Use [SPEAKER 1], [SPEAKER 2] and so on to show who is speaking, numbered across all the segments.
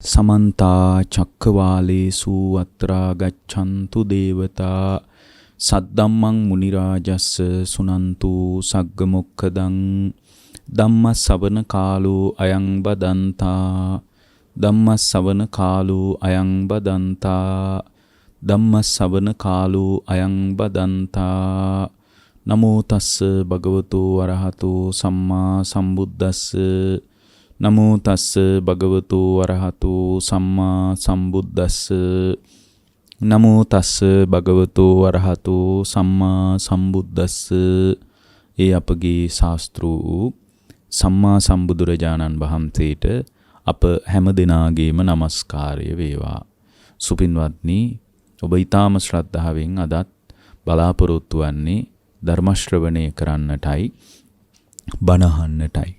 [SPEAKER 1] समन्ता चक्रवालेषु अत्रा गच्छन्तु देवता सद्दम्मं मुनिराजस्य सुनन्तु सग्गमुक्खदं धम्मश्रवण कालो अयं बदन्ता धम्मश्रवण कालो अयं बदन्ता धम्मश्रवण कालो अयं बदन्ता नमो तस्स भगवतो अरहतो सम्मा सम्बुද්දස්ස नमो तस्स भगवतो अरहतो सम्मा सम्बुද්දස්ස नमो तस्स भगवतो अरहतो सम्मा सम्बुද්දස්ස ඒ අපගේ ශාස්ත්‍රූ සම්මා සම්බුදුරජාණන් වහන්සේට අප හැම දිනාගේම নমස්කාරය වේවා. සුපින්වත්නි, ඔබ ඊටාම ශ්‍රද්ධාවෙන් අදත් බලාපොරොත්තු වන්නේ ධර්ම ශ්‍රවණය කරන්නටයි, බණ අහන්නටයි.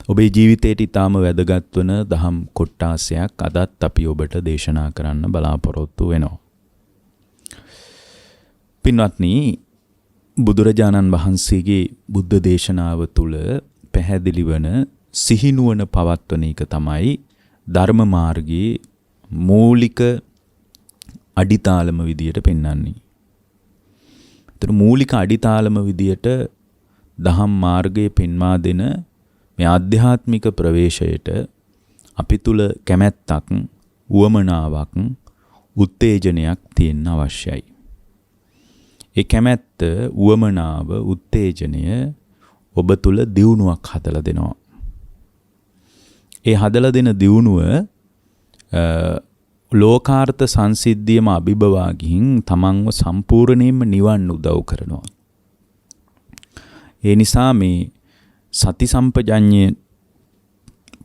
[SPEAKER 1] ඔබේ ජීවිතයට ඊටාම වැදගත් වන දහම් කොටාසයක් අදත් අපි ඔබට දේශනා කරන්න බලාපොරොත්තු වෙනවා. පින්වත්නි, බුදුරජාණන් වහන්සේගේ බුද්ධ දේශනාව තුළ පැහැදිලි වන සිහිනුවන පවත්වන එක තමයි ධර්ම මාර්ගයේ මූලික අඩිතාලම විදියට පෙන්වන්නේ. ඒතර මූලික අඩිතාලම විදියට දහම් මාර්ගයේ පෙන්වා දෙන මේ ආධ්‍යාත්මික ප්‍රවේශයට අපි තුල කැමැත්තක්, උවමනාවක්, උත්තේජනයක් තියෙන්න අවශ්‍යයි. ඒ කැමැත්ත, උවමනාව, උත්තේජනය ඔබ තුල දියුණුවක් හදලා දෙනවා. ඒ හදලා දෙන දියුණුව ලෝකාර්ථ සංසිද්ධියම අභිබවා ගිහින් තමන්ව සම්පූර්ණයෙන්ම නිවන් උදව් කරනවා. ඒ නිසා මේ සති සම්පජඤ්ඤය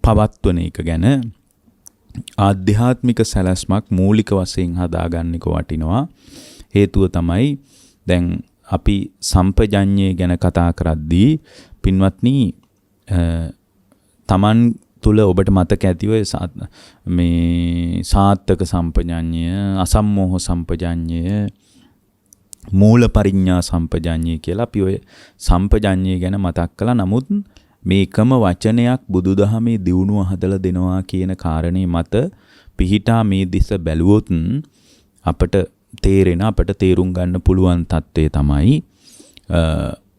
[SPEAKER 1] පවත්වන එක ගැන ආධ්‍යාත්මික සැලැස්මක් මූලික වශයෙන් හදාගන්න එක වටිනවා. හේතුව තමයි දැන් අපි සම්පජඤ්ඤය ගැන කතා කරද්දී පින්වත්නි, තමන් තුල ඔබට මතක ඇතිව මේ සාත්තක සම්පජඤ්ඤය, අසම්මෝහ සම්පජඤ්ඤය, මූල පරිඥා සම්පජඤ්ඤය කියලා අපි ඔය සම්පජඤ්ඤය ගැන මතක් කළා. නමුත් මේකම වචනයක් බුදුදහමේ දියුණුව හදලා දෙනවා කියන කාරණේ මත පිහිටා මේ දිස බැලුවොත් අපට තේරුම් ගන්න පුළුවන් தත්ත්වය තමයි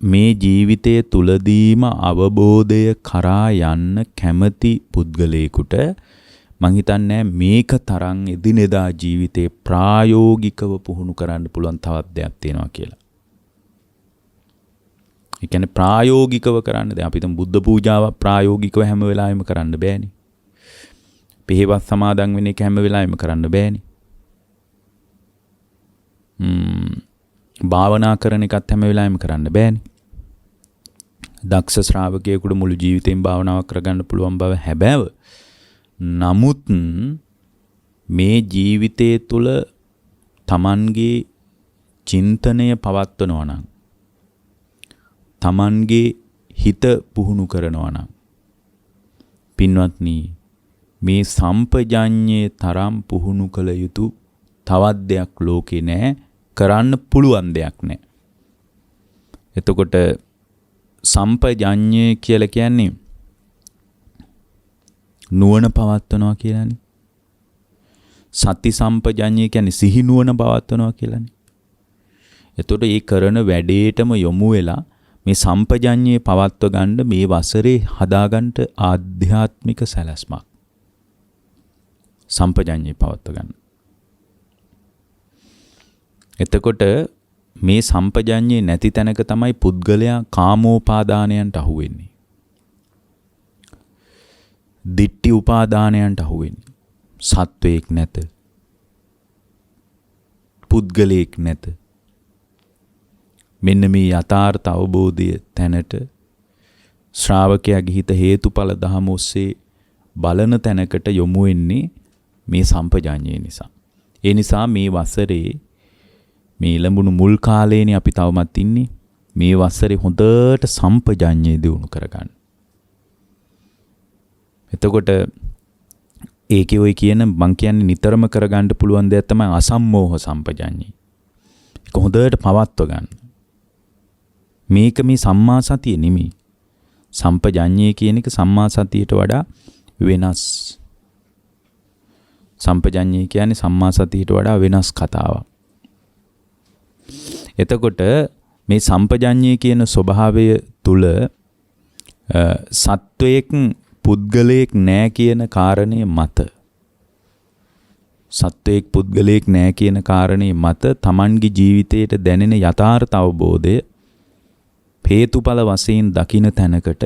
[SPEAKER 1] මේ ජීවිතය තුලදීම අවබෝධය කරා යන්න කැමති පුද්ගලයෙකුට මං හිතන්නේ මේක තරම් එදිනෙදා ජීවිතේ ප්‍රායෝගිකව පුහුණු කරන්න පුළුවන් තවත් දෙයක් තියෙනවා කියලා. ඒ කියන්නේ ප්‍රායෝගිකව කරන්න. දැන් අපි හිතමු බුද්ධ පූජාව ප්‍රායෝගිකව හැම වෙලාවෙම කරන්න බෑනේ. පිළිවෙත් සමාදන් වෙන එක හැම වෙලාවෙම කරන්න බෑනේ. භාවනා කරන එකත් හැම වෙලාවෙම කරන්න බෑනේ. දක්ෂ ශ්‍රාවකයෙකුට මුළු ජීවිතේම භාවනාවක් කරගන්න පුළුවන් බව හැබෑව. නමුත් මේ ජීවිතයේ තුල තමන්ගේ චින්තනය පවත්වනවා නම්, තමන්ගේ හිත පුහුණු කරනවා නම්, පින්වත්නි, මේ සම්පජඤ්ඤයේ තරම් පුහුණු කළ යුතු තවත් දෙයක් ලෝකේ නැහැ. කරන්න පුළුවන් දෙයක් නැහැ. එතකොට සම්පජඤ්ඤය කියලා කියන්නේ නුවණ පවත්වනවා කියලානේ. සති සම්පජඤ්ඤය කියන්නේ සිහි නුවණ පවත්වනවා කියලානේ. එතකොට මේ කරන වැඩේටම යොමු වෙලා මේ සම්පජඤ්ඤය පවත්ව ගන්න මේ වසරේ හදාගන්න ආධ්‍යාත්මික සැලැස්මක්. සම්පජඤ්ඤය පවත්ව ගන්න. එතකොට මේ සම්පජඤ්ඤේ නැති තැනක තමයි පුද්ගලයා කාමෝපාදානයන්ට අහු වෙන්නේ. දිට්ඨි උපාදානයන්ට අහු වෙන්නේ. සත්වයක් නැත. පුද්ගලයෙක් නැත. මෙන්න මේ යථාර්ථ අවබෝධය තැනට ශ්‍රාවකයාගේ හිත හේතුඵල දහම ඔස්සේ බලන තැනකට යොමු වෙන්නේ මේ සම්පජඤ්ඤය නිසා. ඒ නිසා මේ වසරේ මේ ලැබුණු මුල් කාලේනේ අපි තවමත් ඉන්නේ. මේ වසරේ හොඳට සම්පජඤ්ඤය දියුණු කරගන්න. එතකොට ඒකේ ඔය කියන මං කියන්නේ නිතරම කරගන්න පුළුවන් දෙයක් තමයි අසම්මෝහ සම්පජඤ්ඤය. ඒක හොඳට පවත්ව ගන්න. මේක මේ සම්මා සතිය නෙමෙයි. සම්පජඤ්ඤය කියන එක සම්මා සතියට වඩා වෙනස්. සම්පජඤ්ඤය කියන්නේ සම්මා සතියට වඩා වෙනස් කතාවක්. එතකොට මේ සම්පජඤ්ඤය කියන ස්වභාවය තුල සත්වයක් පුද්ගලයෙක් නැහැ කියන කාරණේ මත සත්වයක් පුද්ගලයෙක් නැහැ කියන කාරණේ මත Tamanගේ ජීවිතයට දැනෙන යථාර්ථ අවබෝධය හේතුඵල වශයෙන් දකින තැනකට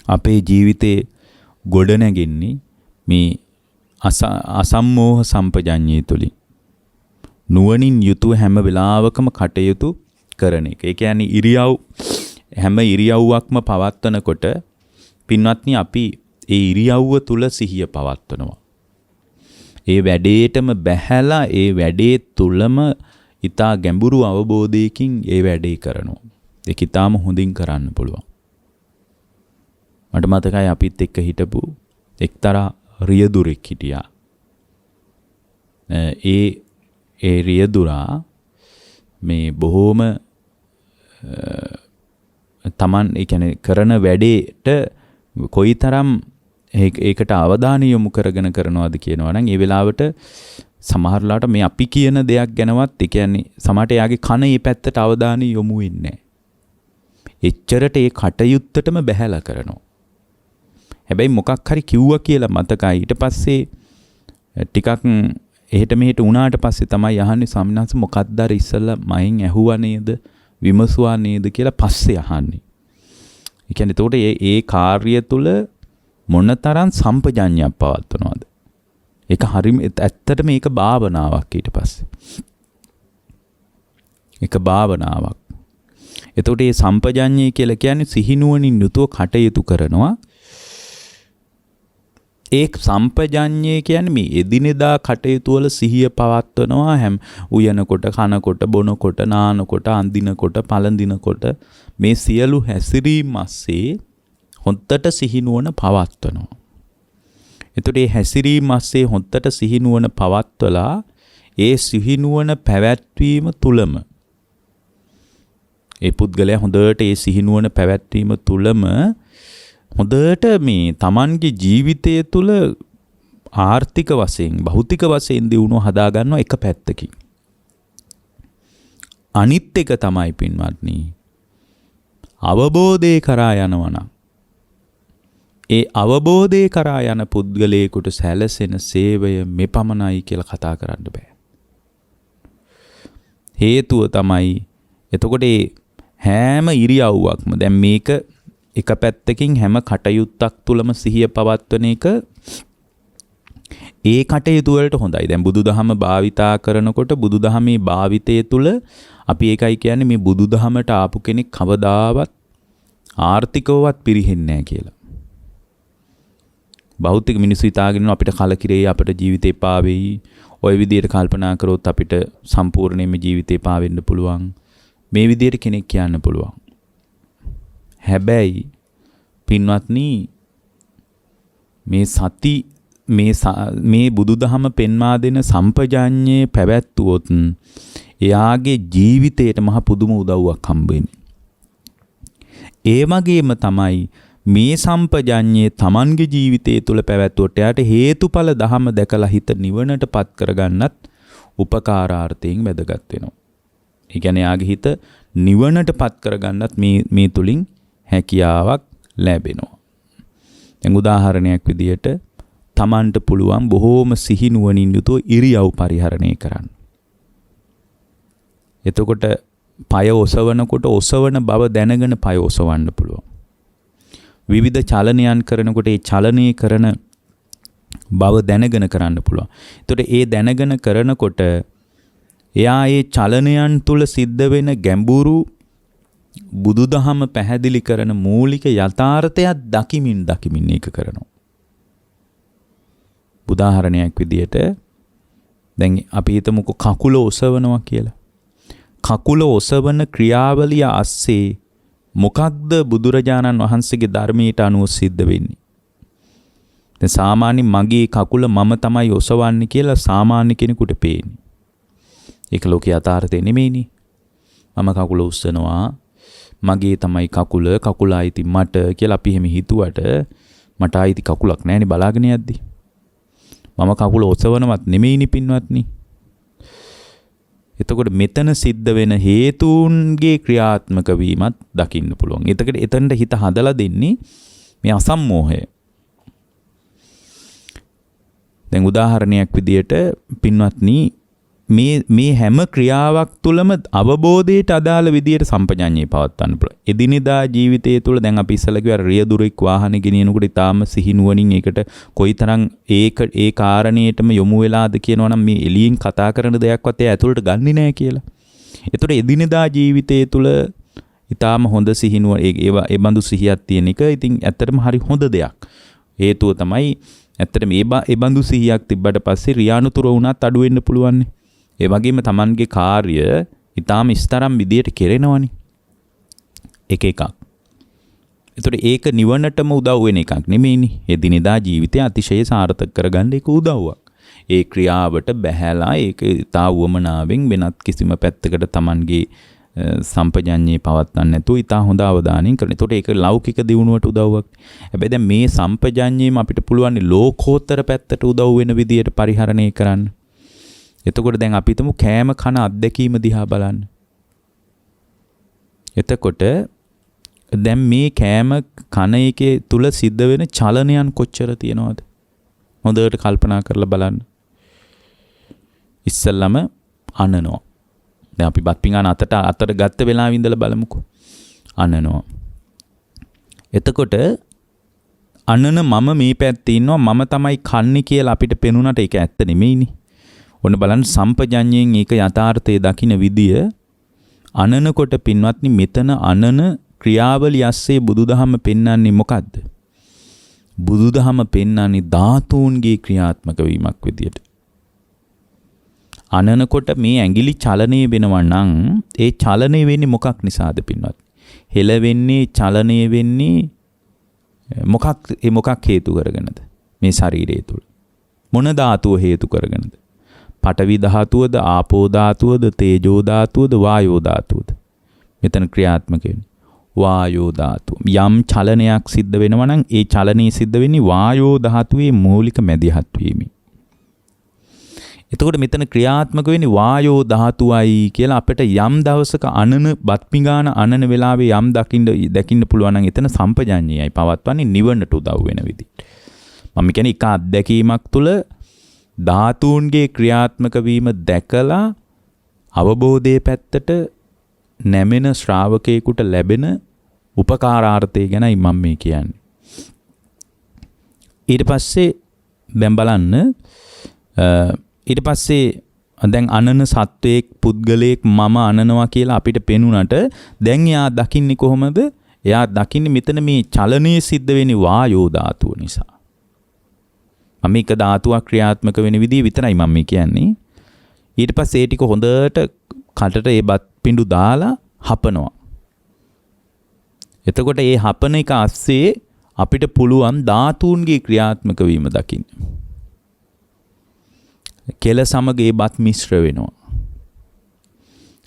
[SPEAKER 1] අපේ ජීවිතේ ගොඩ නැගෙන්නේ මේ අසම්මෝහ සම්පජඤ්ඤය තුලින් නුවණින් යුතුව හැම වෙලාවකම කටයුතු කරන එක. ඒ කියන්නේ හැම ඉරියව්වක්ම පවත්වනකොට පින්වත්නි අපි ඒ ඉරියව්ව තුල සිහිය පවත්වනවා. ඒ වැඩේටම බැහැලා ඒ වැඩේ තුලම ඊටා ගැඹුරු අවබෝධයකින් ඒ වැඩේ කරනවා. ඒක ඊටාම හොඳින් කරන්න පුළුවන්. මට මතකයි අපිත් එක්ක හිටපු එක්තරා රියදුරෙක් හිටියා. ඒ රියදුරා මේ බොහෝම තමන් ඒ කියන්නේ කරන වැඩේට කොයිතරම් ඒකට අවධානය යොමු කරගෙන කරනවද කියනවා නම් ඒ වෙලාවට සමහරලාට මේ අපි කියන දෙයක් ගැනවත් ඒ කියන්නේ සමහරට එයාගේ කන මේ පැත්තට අවධානය යොමු වෙන්නේ නැහැ. එච්චරට ඒ කටයුත්තටම බැහැලා කරනවා. හැබැයි මොකක් හරි කිව්වා කියලා මතකයි. ඊට පස්සේ ටිකක් එහෙට මෙහෙට වුණාට පස්සේ තමයි අහන්නේ ස්වාමීන් වහන්සේ මොකක්ද අර ඉස්සෙල්ලා මයින් ඇහුවා නේද විමසුවා නේද කියලා පස්සේ අහන්නේ. ඒ කියන්නේ එතකොට ඒ කාර්යය තුල මොනතරම් සම්පජඤ්ඤයක් පවත්වනවද? ඒක හරිම ඇත්තටම මේක භාවනාවක් ඊට පස්සේ. ඒක භාවනාවක්. එතකොට මේ සම්පජඤ්ඤය කියලා කියන්නේ සිහිනුවණින් යුතුව කටයුතු කරනවා. ඒ සම්පජඤ්ඤය කියන්නේ මේ එදිනෙදා කටයුතු වල සිහිය පවත්වනවා හැම උයනකොට කනකොට බොනකොට නානකොට අඳිනකොට පළඳිනකොට මේ සියලු හැසිරීම් ASCII හොන්තට සිහිනුවන පවත්වනවා. එතකොට මේ හැසිරීම් ASCII හොන්තට සිහිනුවන පවත්වලා ඒ සිහිනුවන පැවැත්වීම තුලම ඒ පුද්ගලයා හොඳට ඒ සිහිනුවන පැවැත්වීම තුලම හොඳට මේ Tamanගේ ජීවිතය තුල ආර්ථික වශයෙන් භෞතික වශයෙන් දියුණුව හදා ගන්නවා එක පැත්තකින්. අනිත් එක තමයි පින්වත්නි අවබෝධය කරා යනවනම් ඒ අවබෝධය කරා යන පුද්ගලයෙකුට සැලසෙන සේවය මෙපමණයි කියලා කතා කරන්න බෑ. හේතුව තමයි එතකොට හැම ඉරියව්වක්ම දැන් මේක එක පැත්තකින් හැම කටයුත්තක් තුලම සිහිය පවත්වන එක ඒ කටයුතු වලට හොඳයි. දැන් බුදුදහම භාවිතා කරනකොට බුදුදහමේ භාවිතය තුල අපි ඒකයි කියන්නේ මේ බුදුදහමට ආපු කෙනෙක් කවදාවත් ආර්ථිකවවත් පිරෙන්නේ නැහැ කියලා. භෞතික මිනිස්සු හිතාගෙන අපිට කලකිරේ අපිට ජීවිතේ පා වෙයි. ওই විදිහට කල්පනා කරොත් අපිට සම්පූර්ණයෙන්ම ජීවිතේ පා වෙන්න පුළුවන්. මේ විදිහට කෙනෙක් කියන්න පුළුවන්. හැබැයි පින්වත්නි මේ සති මේ බුදුදහම පෙන්වා දෙන සම්පජඤ්ඤයේ පැවැත්වුවොත් එයාගේ ජීවිතයට මහ පුදුම උදව්වක් හම්බ වෙන්නේ. ඒ වගේම තමයි මේ සම්පජඤ්ඤයේ Tamanගේ ජීවිතය තුළ පැවැත්වුවට එයාට හේතුඵල ධහම දැකලා හිත නිවනටපත් කරගන්නත් උපකාරාර්ථයෙන් වැදගත් වෙනවා. ඒ කියන්නේ එයාගේ හිත නිවනටපත් කරගන්නත් මේ තුලින් හැකියාවක් ලැබෙනවා. දැන් උදාහරණයක් විදියට Tamanට පුළුවන් බොහෝම සිහිනුවණින් යුතුව ඉරියව් පරිහරණය කරන්න. එතකොට පය ඔසවනකොට ඔසවන බව දැනගෙන පය ඔසවන්න පුළුවන්. විවිධ චලනයන් කරනකොට ඒ චලනය කරන බව දැනගෙන කරන්න පුළුවන්. එතකොට ඒ දැනගෙන කරනකොට එයා ඒ චලනයන් තුල සිද්ධ වෙන ගැඹුරු බුදුදහම පැහැදිලි කරන මූලික යථාර්ථයක් දකිමින් ඒක කරනවා. උදාහරණයක් විදියට දැන් අපි හිතමුකෝ කකුල ඔසවනවා කියලා. කකුල ඔසවන ක්‍රියාවලිය ASCII මොකක්ද බුදුරජාණන් වහන්සේගේ ධර්මයට අනුව සිද්ධ වෙන්නේ? දැන් සාමාන්‍යයෙන් මගේ කකුල මම තමයි ඔසවන්නේ කියලා සාමාන්‍ය කෙනෙකුට පේන්නේ. ඒක ලෝක යථාර්ථය නෙමෙයිනේ. මම කකුල උස්සනවා මගේ තමයි කකුල ආйти මට කියලා අපි එහෙම හිතුවට මට ආйти කකුලක් නැහැනේ බලාගෙන යද්දි. මම කකුල ඔසවනවත් නෙමෙයිනි පින්වත්නි. එතකොට මෙතන සිද්ධ වෙන හේතුන්ගේ ක්‍රියාත්මක වීමත් දකින්න පුළුවන්. එතනට හිත හදලා දෙන්නේ මේ අසම්මෝහය. දැන් උදාහරණයක් විදියට පින්වත්නි මේ හැම ක්‍රියාවක් තුළම අවබෝධයට අදාළ විදියට සම්පජඤ්ඤය පවත්වන්න පුළුවන්. එදිනෙදා ජීවිතයේ තුළ දැන් අපි ඉස්සලා කිව්වා රියදුරෙක් වාහනේ ගෙනියනකොට ඊටාම සිහිනුවණින් ඒකට කොයිතරම් ඒ කාරණේටම යොමු වෙලාද කියනවනම් මේ එළියෙන් කතා කරන දෙයක්වත් ඒ ඇතුළට ගන්නෙ නෑ කියලා. ඒතකොට එදිනෙදා ජීවිතයේ තුළ ඊටාම හොඳ සිහිනුව ඒ බඳු සිහියක් තියෙන එක ඉතින් ඇත්තටම හරි හොඳ දෙයක්. හේතුව තමයි ඇත්තටම ඒ බඳු සිහියක් තිබ්බට පස්සේ රියානුතුර වුණත් අඩු වෙන්න පුළුවන්. ඒ වගේම Tamanගේ කාර්ය ඊටාම ස්තරම් විදියට කෙරෙනවනේ. එකක්. ඒතකොට ඒක නිවනටම උදව් වෙන එකක් නෙමෙයිනේ. එදිනෙදා ජීවිතය අතිශය සාර්ථක කරගන්න ඒක උදව්වක්. ඒ ක්‍රියාවට බැහැලා ඒක ඊටා වමනාවෙන් වෙනත් කිසිම පැත්තකට Tamanගේ සම්පජඤ්ඤේ පවත්වන්න නැතුව ඊටා හොඳ අවධානයෙන් කරන. ඒතකොට ඒක ලෞකික දියුණුවට උදව්වක්. හැබැයි දැන් මේ සම්පජඤ්ඤේම අපිට පුළුවන් ලෝකෝත්තර පැත්තට උදව් වෙන විදියට පරිහරණය කරන්න. එතකොට දැන් අපි හිතමු කෑම කන අත්දැකීම දිහා බලන්න. එතකොට දැන් මේ කෑම කන එකේ තුල සිද්ධ වෙන චලනයන් කොච්චර තියෙනවද? හොඳට කල්පනා කරලා බලන්න. ඉස්සෙල්ලම අනනවා. දැන් අපි බත් පිඟාන අතට ගත්ත වෙලාවෙ ඉඳලා බලමුකෝ. අනනවා. එතකොට අනන මම මේ පැත්තේ ඉන්නවා මම තමයි කන්නේ කියලා අපිට පෙනුනට ඒක ඇත්ත නෙමෙයිනේ. ඔන්න බලන්න සම්පජඤ්ඤයෙන් ඒක යථාර්ථයේ දකින්න විදිය අනනකොට පින්වත්නි මෙතන අනන ක්‍රියාවලිය ඇස්සේ බුදුදහම පෙන්වන්නේ මොකද්ද? බුදුදහම පෙන්වන්නේ ධාතුන්ගේ ක්‍රියාත්මක වීමක් විදියට. අනනකොට මේ ඇඟිලි චලනය වෙනවා නම් ඒ චලනය වෙන්නේ මොකක් නිසාද පින්වත්? හෙල වෙන්නේ චලනය වෙන්නේ මොකක් හේතු කරගෙනද? මේ ශරීරය තුල. මොන ධාතුව හේතු කරගෙනද? පඨවි ධාතුවද, ආපෝ ධාතුවද, තේජෝ ධාතුවද, වායෝ ධාතුවද? මෙතන ක්‍රියාත්මක වෙන්නේ වායෝ ධාතුව. යම් චලනයක් සිද්ධ වෙනවා නම් ඒ චලනයේ සිද්ධ වෙන්නේ වායෝ ධාතුවේ මූලික මැදිහත් වීමෙන්. එතකොට මෙතන ක්‍රියාත්මක වෙන්නේ වායෝ ධාතුවයි කියලා අපිට යම් දවසක අනන බත් පිඟාන අනන වෙලාවේ යම් දකින්න පුළුවන් නම් එතන සම්පජඤ්ඤයයි පවත්වන්නේ නිවනට උදව් වෙන විදිහට. මම කියන්නේ එක අත්දැකීමක් තුළ ධාතුන්ගේ ක්‍රියාත්මක වීම දැකලා අවබෝධයේ පැත්තට නැමෙන ශ්‍රාවකයෙකුට ලැබෙන උපකාරාර්ථය ගැනයි මම මේ කියන්නේ. ඊට පස්සේ දැන් බලන්න ඊට පස්සේ දැන් අනන සත්වයක් පුද්ගලයෙක් මම අනනවා කියලා අපිට පෙනුනට දැන් එයා දකින්නේ කොහොමද? එයා දකින්නේ මෙතන මේ චලනයේ සිද්ධ වෙන්නේ වායෝ ධාතුව නිසා. මම එක ධාතුවක් ක්‍රියාත්මක වෙන විදිහ විතරයි මම කියන්නේ. ඊට පස්සේ ඒ ටික හොඳට කටට ඒ බත් පිඬු දාලා හපනවා. එතකොට ඒ හපන එක ඇස්සේ අපිට පුළුවන් ධාතුන්ගේ ක්‍රියාත්මක වීම දකින්න. කෙල සමග ඒ බත් මිශ්‍ර වෙනවා.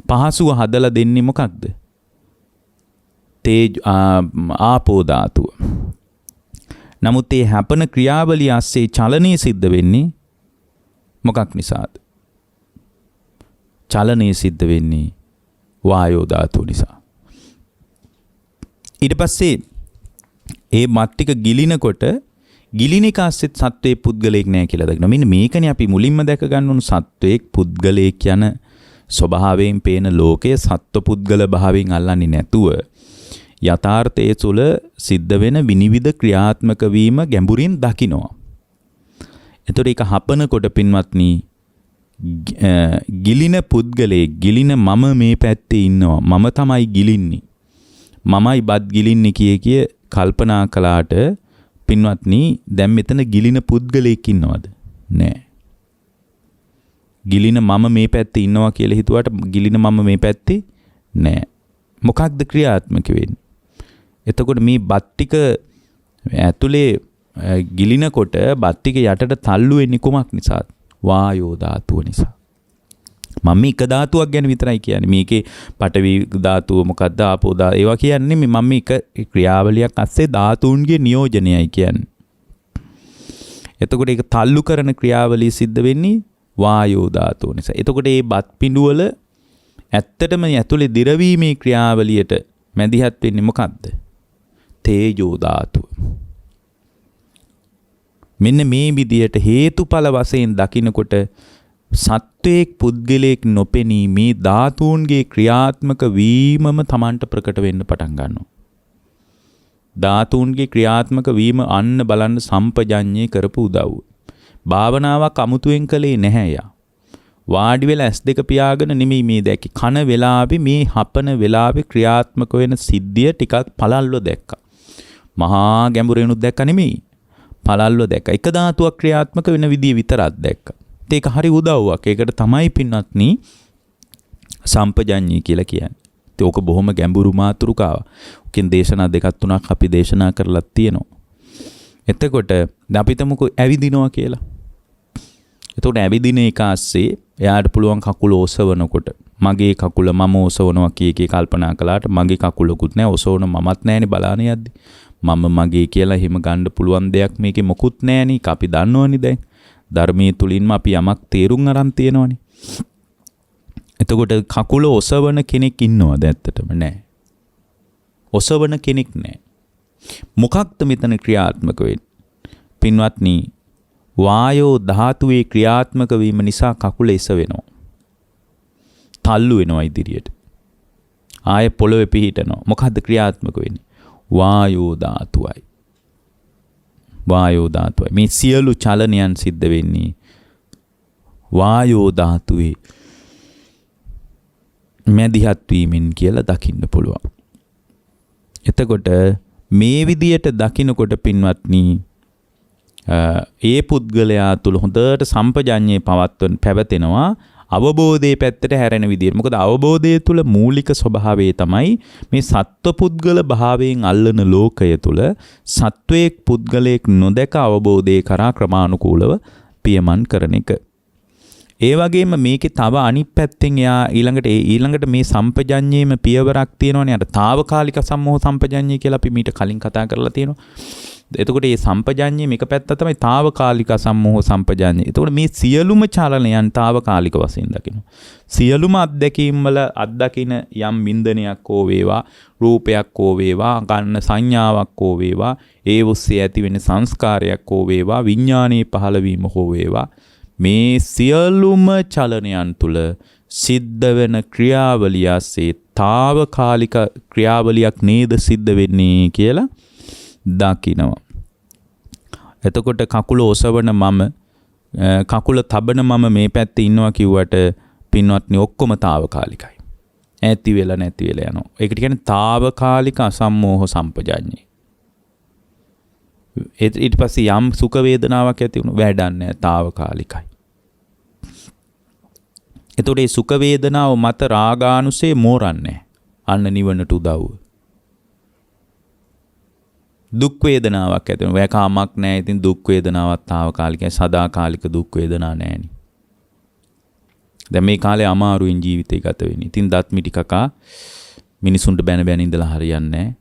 [SPEAKER 1] පහසුව හදලා දෙන්නේ මොකක්ද? ආපෝ ධාතුව. නමුත් මේ හැපන ක්‍රියාවලිය ඇස්සේ චලනයේ සිද්ධ වෙන්නේ මොකක් නිසාද? චලනයේ සිද්ධ වෙන්නේ වායෝ ධාතුව නිසා. ඊට පස්සේ ඒ මත් ටික ගිලිනකොට ගිලින එක ඇස්සෙත් සත්වයේ පුද්ගලයෙක් නෑ කියලා දකිනවා. මෙන්න මේකනේ අපි මුලින්ම දැක ගන්න ඕන සත්වයේ පුද්ගලයෙක් යන ස්වභාවයෙන් පේන ලෝකයේ සත්ව පුද්ගල භාවයෙන් අල්ලන්නේ නැතුව යථාර්ථයේ තුල සිද්ධ වෙන විනිවිද ක්‍රියාත්මක වීම ගැඹුරින් දකිනවා. එතකොට ඒක හපනකොට පින්වත්නි ගිලින පුද්ගලයෙක් ගිලින මම මේ පැත්තේ ඉන්නවා. මම තමයි ගිලින්නේ. මමයි බත් ගිලින්නේ කිය කල්පනා කළාට පින්වත්නි දැන් මෙතන ගිලින පුද්ගලයෙක් ඉන්නවද? නෑ. ගිලින මම මේ පැත්තේ ඉන්නවා කියලා හිතුවට ගිලින මම මේ පැත්තේ නෑ. මොකක්ද ක්‍රියාත්මක වෙන්නේ? එතකොට මේ බත් ටික ඇතුලේ ගිලිනකොට බත් ටික යටට තල්ලු වෙන්නේ කොමක් නිසාද? වායෝ ධාතුව නිසා. මම එක ධාතුවක් ගැන විතරයි කියන්නේ. මේකේ පඨවි ධාතුව මොකක්ද? ආපෝ ධාතුව ඒවා කියන්නේ මම එක ක්‍රියාවලියක් අස්සේ ධාතුන්ගේ නියෝජනයයි කියන්නේ. එතකොට ඒක තල්ලු කරන ක්‍රියාවලිය සිද්ධ වෙන්නේ වායෝ ධාතුව නිසා. එතකොට මේ බත් පිඬුවල ඇත්තටම ඇතුලේ දිරවීමේ ක්‍රියාවලියට මැදිහත් වෙන්නේ මොකද්ද? තේජෝ ධාතුව. මෙන්න මේ විදියට හේතුඵල වශයෙන් දකිනකොට සත්වයේක් පුද්ගලයෙක් නොපෙනී මේ ධාතුන්ගේ ක්‍රියාත්මක වීමම Tamanට ප්‍රකට වෙන්න පටන් ගන්නවා. ධාතුන්ගේ ක්‍රියාත්මක වීම අන්න බලන්න සම්පජඤ්ඤේ කරපු උදව්ව. භාවනාවක් අමුතුවෙන් කළේ නැහැ යා. වාඩි වෙලා S2 පියාගෙන නෙමෙයි මේ දැක්කේ. කන වෙලාවේ මේ හපන වෙලාවේ ක්‍රියාත්මක වෙන සිද්ධිය ටිකක් පළල්ව දැක්කා. මහා ගැඹුරෙනුත් දැක්ක නෙමෙයි. පළල්ව දැක්කා. එක ධාතුවක් ක්‍රියාත්මක වෙන විදිය විතරක් දැක්කා. ඒක හරි උදව්වක්. ඒකට තමයි පින්වත්නි සම්පජඤ්ඤී කියලා කියන්නේ. ඒක බොහොම ගැඹුරු මාතෘකාවක්. ඔකෙන් දේශනා දෙකක් තුනක් අපි දේශනා කරලා තියෙනවා. එතකොට අපි තමකෝ ඇවිදිනවා කියලා. එතකොට ඇවිදින එක ASCII එයාට පුළුවන් කකුල ඔසවනකොට මගේ කකුල මම ඔසවනවා කීකේ කල්පනා කළාට මගේ කකුලකුත් නැහැ ඔසවන මමත් නැහැනේ බලාන යද්දි. මම මගේ කියලා එහෙම ගන්න පුළුවන් දෙයක් මේකේ මොකුත් නැහැනේ. අපි දන්නවනේ දැන්. ධර්මයේ තුලින්ම අපි යමක් තේරුම් අරන් තියෙනවනේ. එතකොට කකුල ඔසවන කෙනෙක් ඉන්නවද? ඇත්තටම නැහැ. ඔසවන කෙනෙක් නැහැ. මොකක්ද මෙතන ක්‍රියාත්මක වෙන්නේ? පින්වත්නි, වායෝ ධාතුවේ ක්‍රියාත්මක වීම නිසා කකුල එසවෙනවා. තල්ලු වෙනවා ඉදිරියට. ආයේ පොළවේ පිහිටනවා. මොකද්ද ක්‍රියාත්මක වෙන්නේ? වායෝ ධාතුවයි. වායෝ ධාතුවයි. මේ සියලු චලනයන් සිද්ධ වෙන්නේ වායෝ ධාතුවේ මැදිහත් වීමෙන් කියලා දකින්න පුළුවන්. එතකොට මේ විදියට දකින්නකොට පින්වත්නි ඒ පුද්ගලයා තුල හොඳට සම්පජඤ්ඤේ පැවතෙනවා අවබෝධයේ පැත්තට හැරෙන විදියට. මොකද අවබෝධය තුල මූලික ස්වභාවය තමයි මේ සත්ව පුද්ගල භාවයෙන් අල්ලන ලෝකය තුල සත්වයේ පුද්ගලයෙක් නොදක අවබෝධයේ කරා ක්‍රමානුකූලව පියමන් කරන එක. ඒ වගේම මේකේ තව අනිත් පැත්තෙන් එයා ඊළඟට මේ සම්පජඤ්ඤේම පියවරක් තියෙනවනේ. අර తాවකාලික සම්මෝහ සම්පජඤ්ඤය කියලා අපි මීට කලින් කතා කරලා තියෙනවා. එතකොට මේ සම්පජඤ්ඤයේ මේක පැත්ත තමයි తాවකාලික සම්මෝහ සම්පජඤ්ඤය. එතකොට මේ සියලුම චලනයන් తాවකාලික වශයෙන් දකිනවා. සියලුම අත්දැකීම් වල අත්දකින යම් වින්දනයක් හෝ වේවා, රූපයක් හෝ වේවා, ගන්න සංඥාවක් හෝ වේවා, ඒ ඔස්සේ ඇති වෙන සංස්කාරයක් හෝ වේවා, විඥානයේ පහළ වීම හෝ වේවා, මේ සියලුම චලනයන් තුල සිද්ධ වෙන ක්‍රියාවලියස්සේ తాවකාලික ක්‍රියාවලියක් නේද සිද්ධ වෙන්නේ කියලා දකිනවා. එතකොට කකුල ඔසවන මම කකුල තබන මම මේ පැත්තේ ඉන්නවා කිව්වට පින්වත්නි ඔක්කොම తాවකාලිකයි. ඇති වෙලා නැති වෙලා යනවා. ඒකට කියන්නේ తాවකාලික අසම්මෝහ සම්පජඤ්ඤය. ඊට පස්සේ යම් සුඛ වේදනාවක් ඇති වුණා වැඩන්නේ తాවකාලිකයි. එතකොට මේ සුඛ වේදනාව මත රාගානුසේ මෝරන්නේ. අන්න නිවනට උදව්ව. දුක් වේදනාවක් ඇති වෙනවා. වැකාමක් නැහැ. ඉතින් දුක් වේදනාවක් తాවකාලිකයි. සදාකාලික දුක් වේදනා නැහෙනි. දැන් මේ කාලේ අමාරුවෙන් ජීවිතේ ගත වෙන්නේ. ඉතින් දත් මිටි කකා මිනිසුන්ට බැන ඉඳලා හරියන්නේ නැහැ.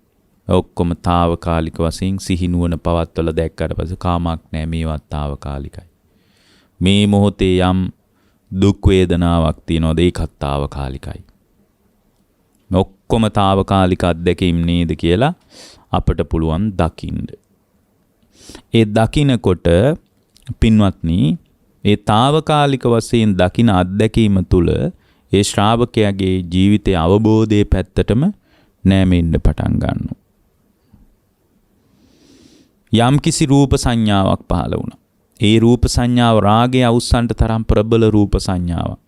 [SPEAKER 1] ඔක්කොම తాවකාලික වශයෙන් සිහි නුවණ පවත්වලා දැක්කට පස්සේ කාමක් නැහැ. මේවත් తాවකාලිකයි. මේ මොහොතේ යම් දුක් වේදනාවක් තියෙනවද? ඒකත් తాවකාලිකයි. ඔක්කොම తాවකාලික අත්දැකීම් නේද කියලා අපට පුළුවන් දකින්න. ඒ දකින්නකොට පින්වත්නි, ඒ తాවකාලික වශයෙන් දකින අත්දැකීම තුළ ඒ ශ්‍රාවකයාගේ ජීවිතයේ අවබෝධයේ පැත්තටම නැමෙන්න පටන් ගන්නවා. යම් කිසි රූප සංඥාවක් පහළ වුණා. ඒ රූප සංඥාව රාගයේ අවුස්සන්ට තරම් ප්‍රබල රූප සංඥාවක්.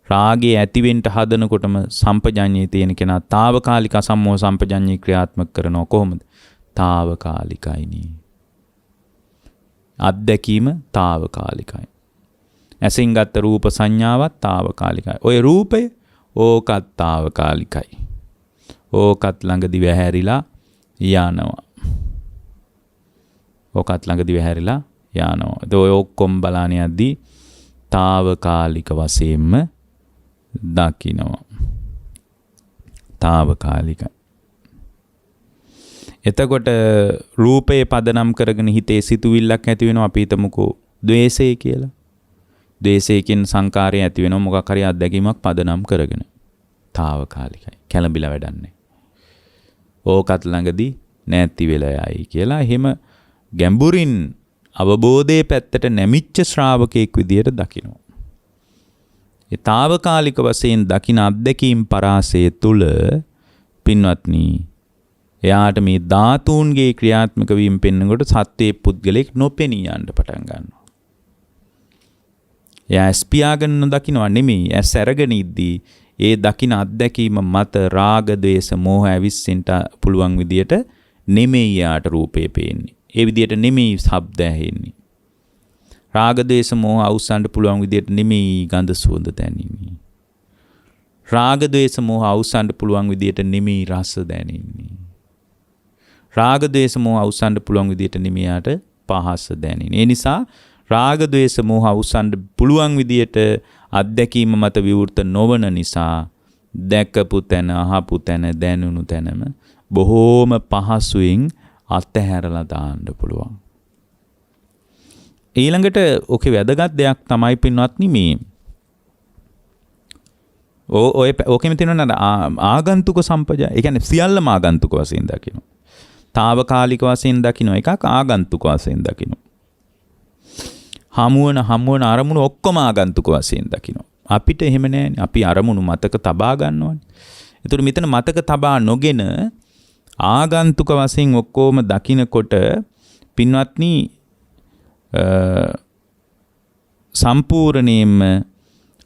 [SPEAKER 1] රාගයේ ඇතිවෙන්න හදනකොටම සම්පජඤ්ඤයේ තියෙන කෙනා తాවකාලික අසම්මෝහ සම්පජඤ්ඤේ ක්‍රියාත්මක කරනවා. කොහොමද? తాවකාලිකයිනේ. අත්දැකීම తాවකාලිකයි. ඇසින් ගත්ත රූප සංඥාවත් తాවකාලිකයි. ඔය රූපය ඕකත් తాවකාලිකයි. ඕකත් ළඟදි වැහැරිලා යනවා. ඕකත් ළඟදි වැහැරිලා යනවා. ඒ ඔය ඔක්කොම බලන යද්දී తాවකාලික වශයෙන්ම දකින්නවා. తాවකාලිකයි. එතකොට රූපේ පදනම් කරගෙන හිතේ සිතුවිල්ලක් ඇති වෙනවා අපි හිතමුකෝ ද්වේෂය කියලා. ද්වේෂයෙන් සංකාරය ඇති වෙනවා මොකක් හරි අත්දැකීමක් පදනම් කරගෙන. తాවකාලිකයි. කැළඹිලා වැඩක් නැහැ. ඕකත් ළඟදී නැති වෙලා යයි කියලා එහෙම ගැඹුරින් අවබෝධයේ පැත්තට නැමිච්ච ශ්‍රාවකෙක් විදියට දකිනවා. ඒ తాවකාලික වශයෙන් දකින අත්දැකීම් පරාසය තුල පින්වත්නි එයාට මේ ධාතුන්ගේ ක්‍රියාත්මක වීම පෙන්වනකොට සත්‍යයේ පුද්ගලෙක් නොපෙනී යන්න පටන් ගන්නවා. එයා ස්පියාගෙන දකින්නවා නෙමෙයි ඇස් අරගෙන ඉද්දී ඒ දකින අත්දැකීම මත රාග ద్వේෂ මෝහ ඇවිස්සෙන්ට පුළුවන් විදියට නෙමෙයි යාට රූපේ පේන්නේ. ඒ විදියට නෙමෙයි ශබ්ද ඇහෙන්නේ. රාග ద్వේෂ මෝහ අවසන්ට පුළුවන් විදියට නෙමෙයි ගඳ සුවඳ දැනෙන්නේ. රාග ద్వේෂ මෝහ අවසන්ට පුළුවන් විදියට නෙමෙයි රස දැනෙන්නේ. රාග ద్వේෂ මෝහ අවසන්ට පුළුවන් විදියට නෙමෙයි යාට පහස දැනෙන්නේ. ඒ නිසා රාග ద్వේෂ මෝහ අවසන්ට පුළුවන් විදියට අත්දැකීම මත විවෘත නොවන නිසා දැකපු තැන අහපු තැන දැනුණු තැනම බොහෝම පහසුවෙන් අත්හැරලා දාන්න පුළුවන්. ඊළඟට ඔකේ වැදගත් දෙයක් තමයි පින්වත්නි මේ ඔකෙම තියෙනවා ආගන්තුක සම්පජා. ඒ කියන්නේ සියල්ලම ආගන්තුක වශයෙන් දකින්න. తాවකාලික වශයෙන් දකින්න එකක් ආගන්තුක වශයෙන් දකින්න. හමුවන අරමුණු ඔක්කොම ආගන්තුක වශයෙන් දකින්න. අපිට එහෙම නෑනේ. අපි අරමුණු මතක තබා ගන්නවනේ. ඒතර මෙතන මතක තබා නොගෙන ආගන්තුක වශයෙන් ඔක්කොම දකින්නකොට පින්වත්නි සම්පූර්ණයෙන්ම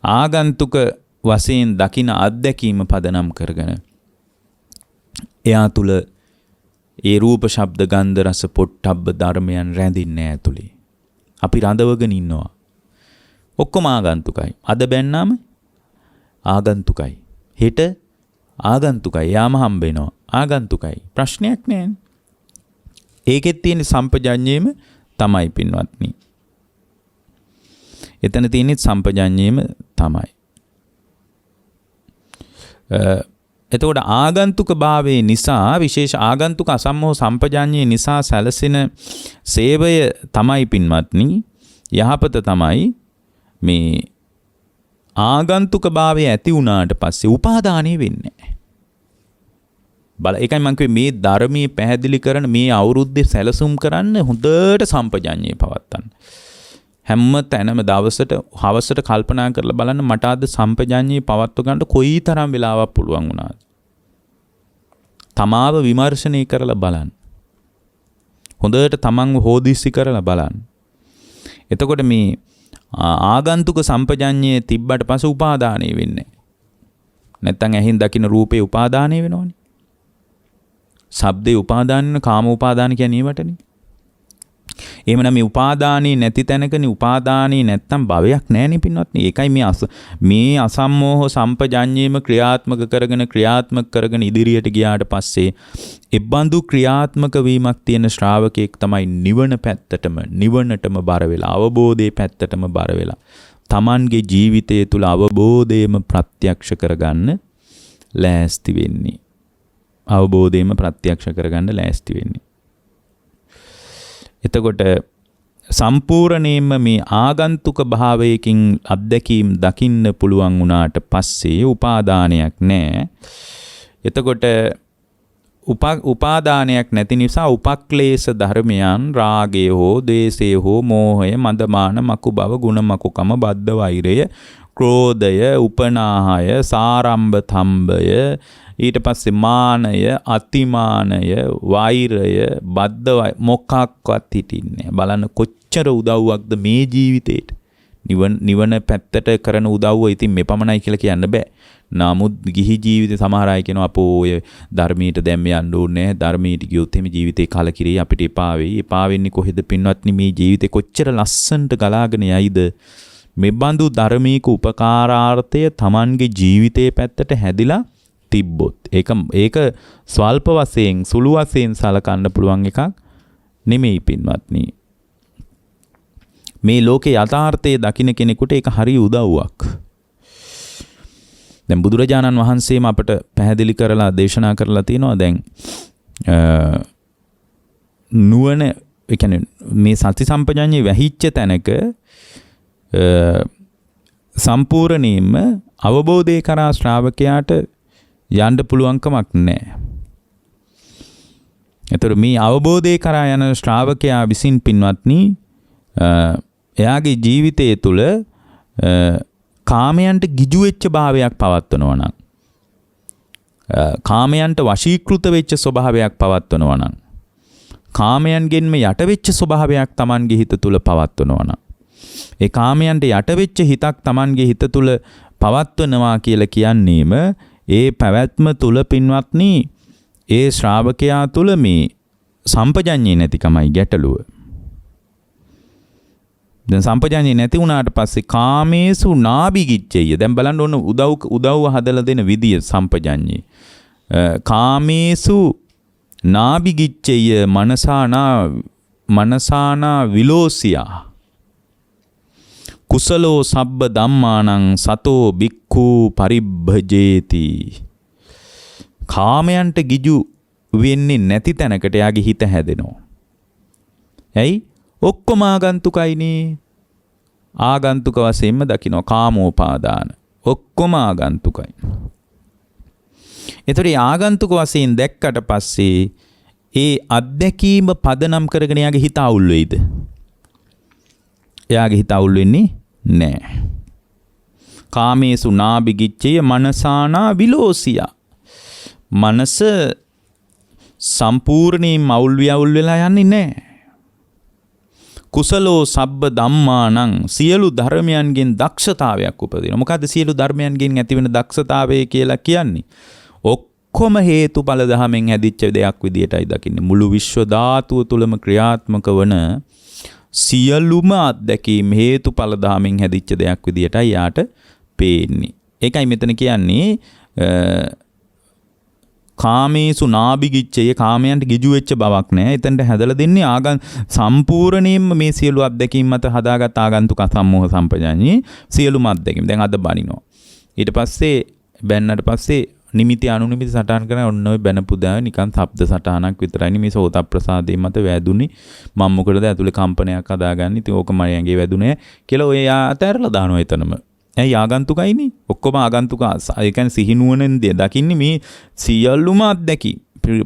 [SPEAKER 1] ආගන්තුක වශයෙන් දකින අත්දැකීම පදනම් කරගෙන එයා තුල ඒ රූප ශබ්ද ගන්ධ රස පොට්ටබ්බ ධර්මයන් රැඳින්නේ ඇතුලේ. අපි රඳවගෙන ඉන්නවා. ඔක්කොම ආගන්තුකයි. අද බැන්නාම ආගන්තුකයි. හෙට ආගන්තුකයි. යාම හම්බ වෙනවා. ආගන්තුකයි. ප්‍රශ්නයක් නෑ. ඒකෙත් තියෙන සම්පජඤ්ඤයේම තමයි පින්වත්නි. එතන තියෙන සම්පජඤ්ඤයේම තමයි. එතකොට ආගන්තුක භාවයේ නිසා විශේෂ ආගන්තුක අසම්මෝහ සම්පජඤ්ඤයේ නිසා සැලසෙන සේවය තමයි පින්වත්නි යහපත තමයි මේ ආගන්තුක භාවය ඇති වුණාට පස්සේ උපාදානෙ වෙන්නේ නැහැ. බල ඒකයි මම කිව්වේ මේ ධර්මයේ පැහැදිලි කරන මේ අවුරුද්දේ සැලසුම් කරන්න හොඳට සම්පජඤ්ඤය පවත්තන්න. හැම තැනම දවසට හවසට කල්පනා කරලා බලන්න මට අද සම්පජඤ්ඤය පවත්ව ගන්න කොයිතරම් වෙලාවක් පුළුවන් වුණාද? තමාව විමර්ශනය කරලා බලන්න. හොඳට තමන්ව හෝදිස්සි කරලා බලන්න. එතකොට මේ ආගන්තුක සම්පජඤ්ඤයේ තිබ්බට පස්සේ උපාදානෙ වෙන්නේ නැහැ. නැත්තම් ඇහින් දකින්න රූපේ උපාදානෙ වෙනවනේ. ශබ්දේ උපාදාන කාම උපාදාන කියන්නේ ඒවටනේ. එහෙමනම් මේ උපාදානේ නැති තැනකනේ උපාදානේ නැත්තම් භවයක් නැහැනේ පින්වත්නි. ඒකයි මේ අසම්මෝහ සම්පජඤ්ඤයේම ක්‍රියාත්මක කරගෙන ඉදිරියට ගියාට පස්සේ එබ්බඳු ක්‍රියාත්මක වීමක් තියෙන ශ්‍රාවකයෙක් තමයි නිවනටම බර වෙලා අවබෝධයේ පැත්තටම බර වෙලා Tamanගේ ජීවිතය තුල අවබෝධයම ප්‍රත්‍යක්ෂ කරගන්න ලෑස්ති වෙන්නේ. අවබෝධයම ප්‍රත්‍යක්ෂ කරගන්න ලෑස්ති වෙන්නේ. එතකොට සම්පූර්ණයෙන්ම මේ ආගන්තුක භාවයකින් අත්දැකීම් දකින්න පුළුවන් වුණාට පස්සේ උපාදානයක් නැහැ. එතකොට උපාදානයක් නැති නිසා උපක්ලේශ ධර්මයන් රාගය හෝ ද්වේෂය හෝ මෝහය මදමාන මකු බව ගුණ මකුකම බද්ධ වෛරය ක්‍රෝධය උපනාහය සාරම්භ තම්බය ඊට පස්සේ මානය අතිමානය වෛරය බද්ධ මොකක්වත් හිටින්නේ බලන්න කොච්චර උදව්වක්ද මේ ජීවිතේට නිවන පැත්තට කරන උදව්ව ඉතින් මෙපමණයි කියලා කියන්න බෑ. නමුත් ගිහි ජීවිතේ සමහර අය කියනවා අපෝ ඔය ධර්මීට දැම්ම යන්න ඕනේ ධර්මීට ගියොත් එමේ ජීවිතේ කලකිරී අපිට එපා වෙයි. එපා වෙන්නේ කොහෙද පින්වත්නි මේ ජීවිතේ කොච්චර ලස්සනට ගලාගෙන යයිද මෙබඳු ධර්මීක උපකාරාර්ථය Tamanගේ ජීවිතේ පැත්තට හැදිලා තිබ්බොත් ඒක ස්වල්ප වශයෙන් සුළු වශයෙන් සලකන්න පුළුවන් එකක් නෙමෙයි පින්වත්නි. මේ ලෝකේ යථාර්ථයේ දකින්න කෙනෙකුට ඒක හරි උදව්වක්. දැන් බුදුරජාණන් වහන්සේම අපට පැහැදිලි කරලා දේශනා කරලා තියෙනවා දැන් නුවණ ඒ කියන්නේ මේ සති සම්පජඤ්ඤේ වැහිච්ච තැනක සම්පූර්ණයෙන්ම අවබෝධය කරා ශ්‍රාවකයාට යන්න පුළුවන්කමක් නැහැ. ඒතර මේ අවබෝධය කරා යන ශ්‍රාවකයා විසින් පින්වත්නි එයාගේ ජීවිතය තුළ කාමයන්ට ගිජු වෙච්ච භාවයක් පවත්වනවා නම් කාමයන්ට වශීකృత වෙච්ච ස්වභාවයක් පවත්වනවා නම් කාමයන්ගෙන්ම යට වෙච්ච ස්වභාවයක් Tamanගේ හිත තුළ පවත්වනවා නම් ඒ කාමයන්ට යට වෙච්ච හිතක් Tamanගේ හිත තුළ පවත්වනවා කියලා කියන්නේම ඒ පැවැත්ම තුළ පින්වත්නි ඒ ශ්‍රාවකයා තුළ මේ සම්පජඤ්ඤේ නැතිකමයි ගැටලුව. දැන් සම්පජඤ්ඤේ නැති වුණාට පස්සේ කාමේසු නාබිගිච්ඡය. දැන් බලන්න ඕන උදව්ව හදලා දෙන විදිය සම්පජඤ්ඤේ. කාමේසු නාබිගිච්ඡය මනසානා විලෝසියා. කුසලෝ සබ්බ ධම්මානං සතෝ බික්ඛු පරිබ්බජේති. කාමයන්ට ගිජු වෙන්නේ නැති තැනකට යාගේ හිත හැදෙනවා. ඇයි? ඔක්කොම ආගන්තුකයිනේ. ආගන්තුක වශයෙන්ම දකින්න කාමෝපාදාන. ඔක්කොම ආගන්තුකයි. ඒතර ආගන්තුක වශයෙන් දැක්කට පස්සේ ඒ අත්දැකීම පදනම් කරගෙන යාගේ හිත අවුල් වෙයිද? එයාගේ හිත අවුල් වෙන්නේ නැහැ. කාමේසු නාබිගිච්ඡය මනසානා විලෝසියා. මනස සම්පූර්ණයෙන්ම අවුල් වෙලා යන්නේ නැහැ. කුසලෝ සබ්බ ධම්මානං සියලු ධර්මයන්ගෙන් දක්ෂතාවයක් උපදිනවා. මොකද්ද සියලු ධර්මයන්ගෙන් ඇතිවෙන දක්ෂතාවය කියලා කියන්නේ? ඔක්කොම හේතුඵල ධමෙන් හැදිච්ච දෙයක් විදියටයි දකින්නේ. මුළු විශ්ව ධාතුව තුලම ක්‍රියාත්මක වන සියලුම අත්දැකීම් හේතුඵල ධමෙන් හැදිච්ච දෙයක් විදියටයි යාට පේන්නේ. ඒකයි මෙතන කියන්නේ කාමේසු නාබිගිච්ඡය කාමයන්ට ගිජු වෙච්ච බවක් නෑ. එතනට හැදලා දෙන්නේ සම්පූර්ණයෙන්ම මේ සියලු අත්දැකීම් මත හදාගත් ආගන්තුක සම්මෝහ සම්පජඤ්ඤේ සියලුම අත්දැකීම් දැන් අද බනිනවා. ඊට පස්සේ බැන්නට පස්සේ නිමිති අනුනිමිති සටහන් කරන ඔන්න ඔය බැනපු දා නිකන් ශබ්ද සටහනක් විතරයි මේ සෝත ප්‍රසාදේ මත වැදුනේ. මම මොකටද ඇතුලේ කම්පනයක් හදාගන්නේ. ඉතින් ඕක මම ඇඟේ වැදුනේ කියලා ඔය අතහැරලා දානවා එතනම. ඇයි ආගන්තුකයිනේ? ඔක්කොම ආගන්තුක. ඒ කියන්නේ සිහිනුවණෙන් දකින්නේ මේ සියලුම අත්දැකීම්.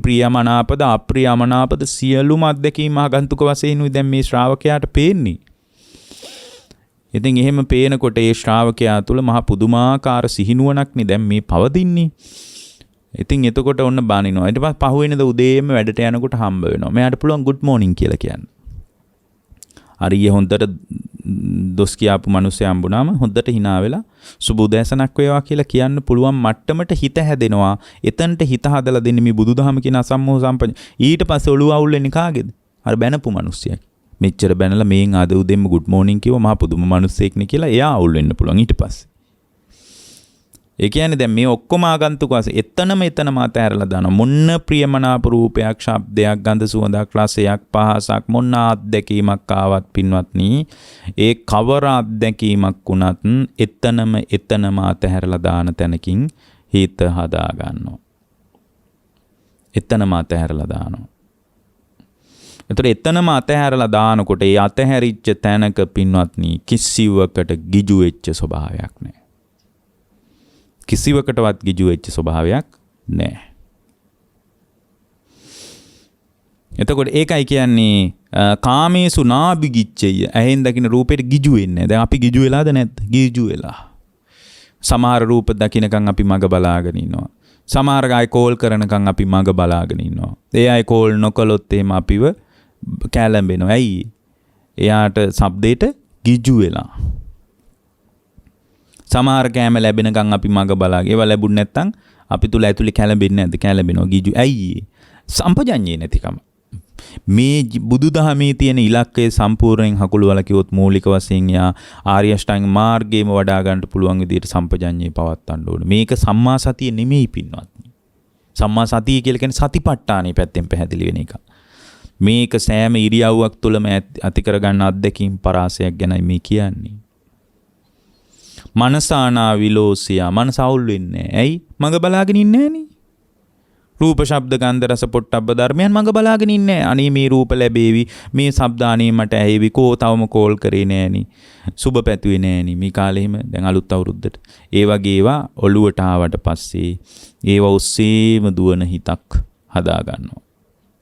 [SPEAKER 1] ප්‍රියමනාපද අප්‍රියමනාපද සියලුම අත්දැකීම් ආගන්තුක වශයෙන් දැන් මේ ශ්‍රාවකයාට පේන්නේ. ඉතින් එහෙම පේනකොට ඒ ශ්‍රාවකයා තුළ මහ පුදුමාකාර සිහිනුවණක්නේ දැන් මේ පවතින්නේ. ඉතින් එතකොට ඔන්න බානිනවා. ඊට පස්සේ පහුවෙනද උදේම වැඩට යනකොට හම්බ වෙනවා. මෙයාට පුළුවන් good morning කියලා කියන්න. හරිය හොඳට දොස් කියාපු මිනිස්සු හම්බුනාම හොඳට hina වෙලා සුබ උදෑසනක් වේවා කියලා කියන්න පුළුවන් මට්ටමට හිත හැදෙනවා. එතනට හිත හදලා දෙන්නේ මේ බුදුදහම කියන අසම්මෝහ සම්පජඤ්ඤය. ඊට පස්සේ ඔළුව අවුල් වෙන්නේ කාගේද? අර බැනපු මිනිස්සයා. මෙච්චර බැනලා මේන් ආද උදෙම්ම good morning කිව්ව මහා පුදුම මිනිස්සෙක්නේ කියලා එයා අවුල් වෙන්න පුළුවන් ඊට පස්සේ. ඒ කියන්නේ දැන් මේ ඔක්කොම ආගන්තුක වශයෙන් එතනම අතහැරලා දානවා. මොන්න ප්‍රියමනාප රූපයක්, ශබ්දයක්, ගන්ධ සුවඳක්, රසයක්, පහසක් මොන්න අත්දැකීමක් ආවත් පින්වත්නි, ඒ කවර අත්දැකීමක් වුණත් එතනම අතහැරලා දාන තැනකින් හිත හදා ගන්නවා. එතනම අතහැරලා දානවා. එතකොට එතනම අතහැරලා දානකොට ඒ අතහැරිච්ච තැනක පින්වත්නි කිසිවකට ගිජු වෙච්ච ස්වභාවයක් නැහැ. කිසිවකටවත් ගිජු වෙච්ච ස්වභාවයක් නැහැ. එතකොට ඒකයි කියන්නේ කාමේසු නාබිගිච්ඡය. ඇහෙන් දකින්න රූපෙට ගිජු වෙන්නේ නැහැ. දැන් අපි ගිජු වෙලාද නැද්ද? ගිජු වෙලා. සමහර රූප දකින්නකන් අපි මග බලාගෙන ඉන්නවා. සමහර අය කෝල් කරනකන් අපි මග බලාගෙන ඉන්නවා. ඒ අය කෝල් නොකළොත් එහෙම අපිව කැළඹෙනවා. ඇයි? එයාට ශබ්දයට ගිජු වෙලා. සමහර කෑම ලැබෙනකන් අපි මග බලාගෙන ඒවා ලැබුණ නැත්නම් අපි තුල ඇතුලේ කැළඹෙන්නේ නැද්ද? කැළඹෙනවා ගිජු. ඇයි? සම්පජඤ්ඤේ නැතිකම. මේ බුදුදහමේ තියෙන ඉලක්කය සම්පූර්ණයෙන් හකුළුවලා කිව්වොත් මූලික වශයෙන් යා ආර්ය අෂ්ටාංග මාර්ගයේම වඩා ගන්න පුළුවන් විදිහට සම්පජඤ්ඤේ පවත්වන්න ඕනේ. මේක සම්මා සතිය නෙමෙයි පින්වත්නි. සම්මා සතිය කියලා කියන්නේ සතිපට්ඨානෙ පැත්තෙන් පැහැදිලි වෙන එක. මේක සෑම ඉරියව්වක් තුළම ඇති කරගන්න අත්දැකීම් පරාසයක් ගැනයි මේ කියන්නේ. මනසානා විලෝසියා. මනස අවුල් වෙන්නේ නැහැ. ඇයි? මග බලාගෙන ඉන්නේ නැහනේ. රූප ශබ්ද ගන්ධ රස පොට්ටබ්බ ධර්මයන් මඟ බලාගෙන ඉන්නේ. අනේ මේ රූප ලැබේවි, මේ ශබ්ද අනේ මට ඇහිවි, කෝ තවම කෝල් කරේ නෑනි, සුබ පැතුවේ නෑනි මේ කාලේ එහෙම. දැන් අලුත් අවුරුද්දට ඒ වගේ ඒවා ඔළුවට ආවට පස්සේ ඒවා ඔස්සේම දුවන හිතක් හදා ගන්නවා.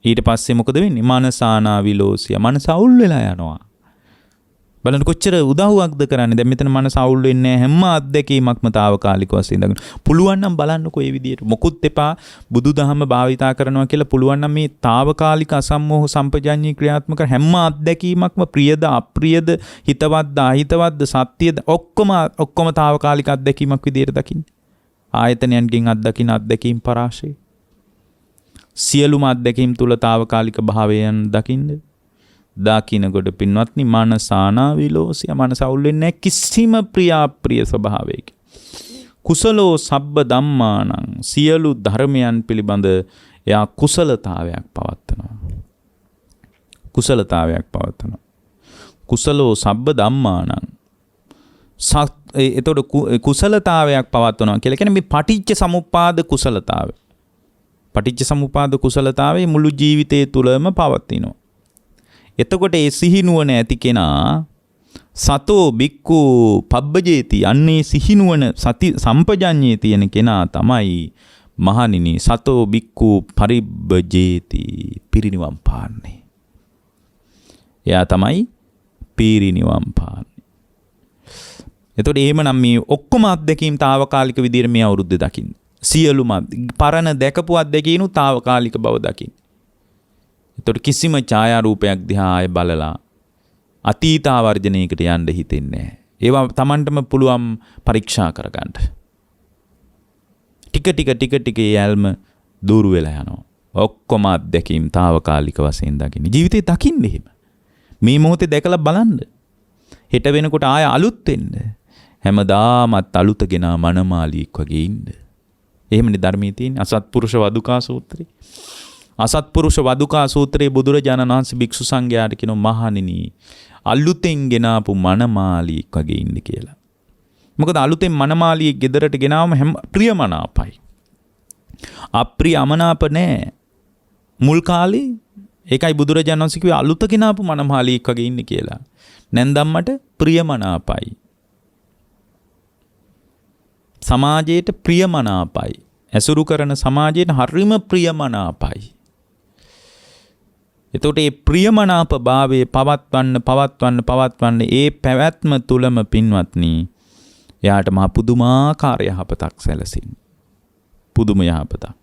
[SPEAKER 1] ඊට පස්සේ මොකද වෙන්නේ? මනසානා විලෝසිය. මනස අවුල් වෙලා යනවා. බලන්න කොච්චර උදව්වක්ද කරන්නේ. දැන් මෙතන මනස අවුල් වෙන්නේ නැහැ. හැම අත්දැකීමක්ම తాවකාලික වශයෙන් ඉඳගෙන. පුළුවන් නම් බලන්නකෝ මේ විදියට. මොකුත් එපා බුදුදහම භාවිතා කරනවා කියලා පුළුවන් නම් මේ తాවකාලික අසම්මෝහ සම්පජඤ්ඤී ක්‍රියාත්මක හැම අත්දැකීමක්ම ප්‍රියද අප්‍රියද හිතවත්ද අහිතවත්ද සත්‍යද ඔක්කොම తాවකාලික අත්දැකීමක් විදියට දකින්න. ආයතනයන්ගෙන් අත්දකින්න අත්දැකීම් පරාශය. සියලුම අත්දැකීම් තුල తాවකාලික භාවයන් දකින්න. දාකිනකොට පින්වත්නි මනසානා විලෝසිය. මනස අවුල් වෙන්නේ නැහැ කිසිම ප්‍රියාප්‍රිය ස්වභාවයක. කුසලෝ සබ්බ ධම්මානං. සියලු ධර්මයන් පිළිබඳ එයා කුසලතාවයක් පවත්වනවා. කුසලතාවයක් පවත්වනවා. කුසලෝ සබ්බ ධම්මානං. එතකොට කුසලතාවයක් පවත්වනවා කියලා කියන්නේ මේ පටිච්ච සමුප්පාද කුසලතාවය. පටිච්ච සමුප්පාද කුසලතාවේ මුළු ජීවිතය තුළම පවතිනවා. එතකොට ඒ සිහිනුවන ඇති කෙනා සතෝ බික්කු පබ්බජේති. අන්නේ සිහිනුවන සති සම්පජඤ්ඤේ තියෙන කෙනා තමයි මහණෙනි සතෝ බික්කු පරිබ්බජේති. පිරිනිවන් පාන්නේ. එයා තමයි පිරිනිවන් පාන්නේ. එතකොට එහෙමනම් මේ ඔක්කොම අත්දැකීම් తాවකාලික විදිහට මේ අවුරුද්ද දකින්න. සියලුම පරණ දැකපු අත්දැකීනු తాවකාලික බව දකින්න. එතකොට කිසිම ඡායාරූපයක් දිහා ආය බලලා අතීතාවර්ජනයකට යන්න හිතෙන්නේ නැහැ. ඒවා Tamanටම පුළුවන් පරීක්ෂා කරගන්න. ටික යාල්ම දුර වෙලා යනවා. ඔක්කොම අත්දැකීම් తాවකාලික වශයෙන් දකින්න. ජීවිතේ දකින්න එහෙම. මේ මොහොතේ දැකලා බලන්න. හෙට වෙනකොට ආය අලුත් වෙන්න. හැමදාමත් අලුතගෙන මනමාලියෙක් වගේ ඉන්න. එහෙමනේ ධර්මයේ තියෙන අසත්පුරුෂ වදුකා සූත්‍රය. අසත්පුරුෂ වදුකා සූත්‍රයේ බුදුරජාණන් වහන්සේ භික්ෂු සංඝයාට කියනවා මහණෙනි අලුතෙන් ගෙනාපු මනමාලියෙක් වගේ ඉන්න කියලා. මොකද අලුතෙන් මනමාලියෙක් ගෙදරට ගෙනාවම හැම ප්‍රියමනාපයි. අප්‍රිය අමනාප නැහැ. මුල් කාලේ ඒකයි බුදුරජාණන් වහන්සේ කිව්වේ අලුත ගෙනාපු මනමාලියෙක් වගේ ඉන්න කියලා. නැන්දම්මට ප්‍රියමනාපයි. සමාජයට ප්‍රියමනාපයි. ඇසුරු කරන සමාජයට හරිම ප්‍රියමනාපයි. එතකොට මේ ප්‍රියමනාප භාවයේ පවත්වන්න ඒ පැවැත්ම තුලම පින්වත්නි එයාට මහ පුදුමාකාර යහපතක් සැලසින්. පුදුම යහපතක්.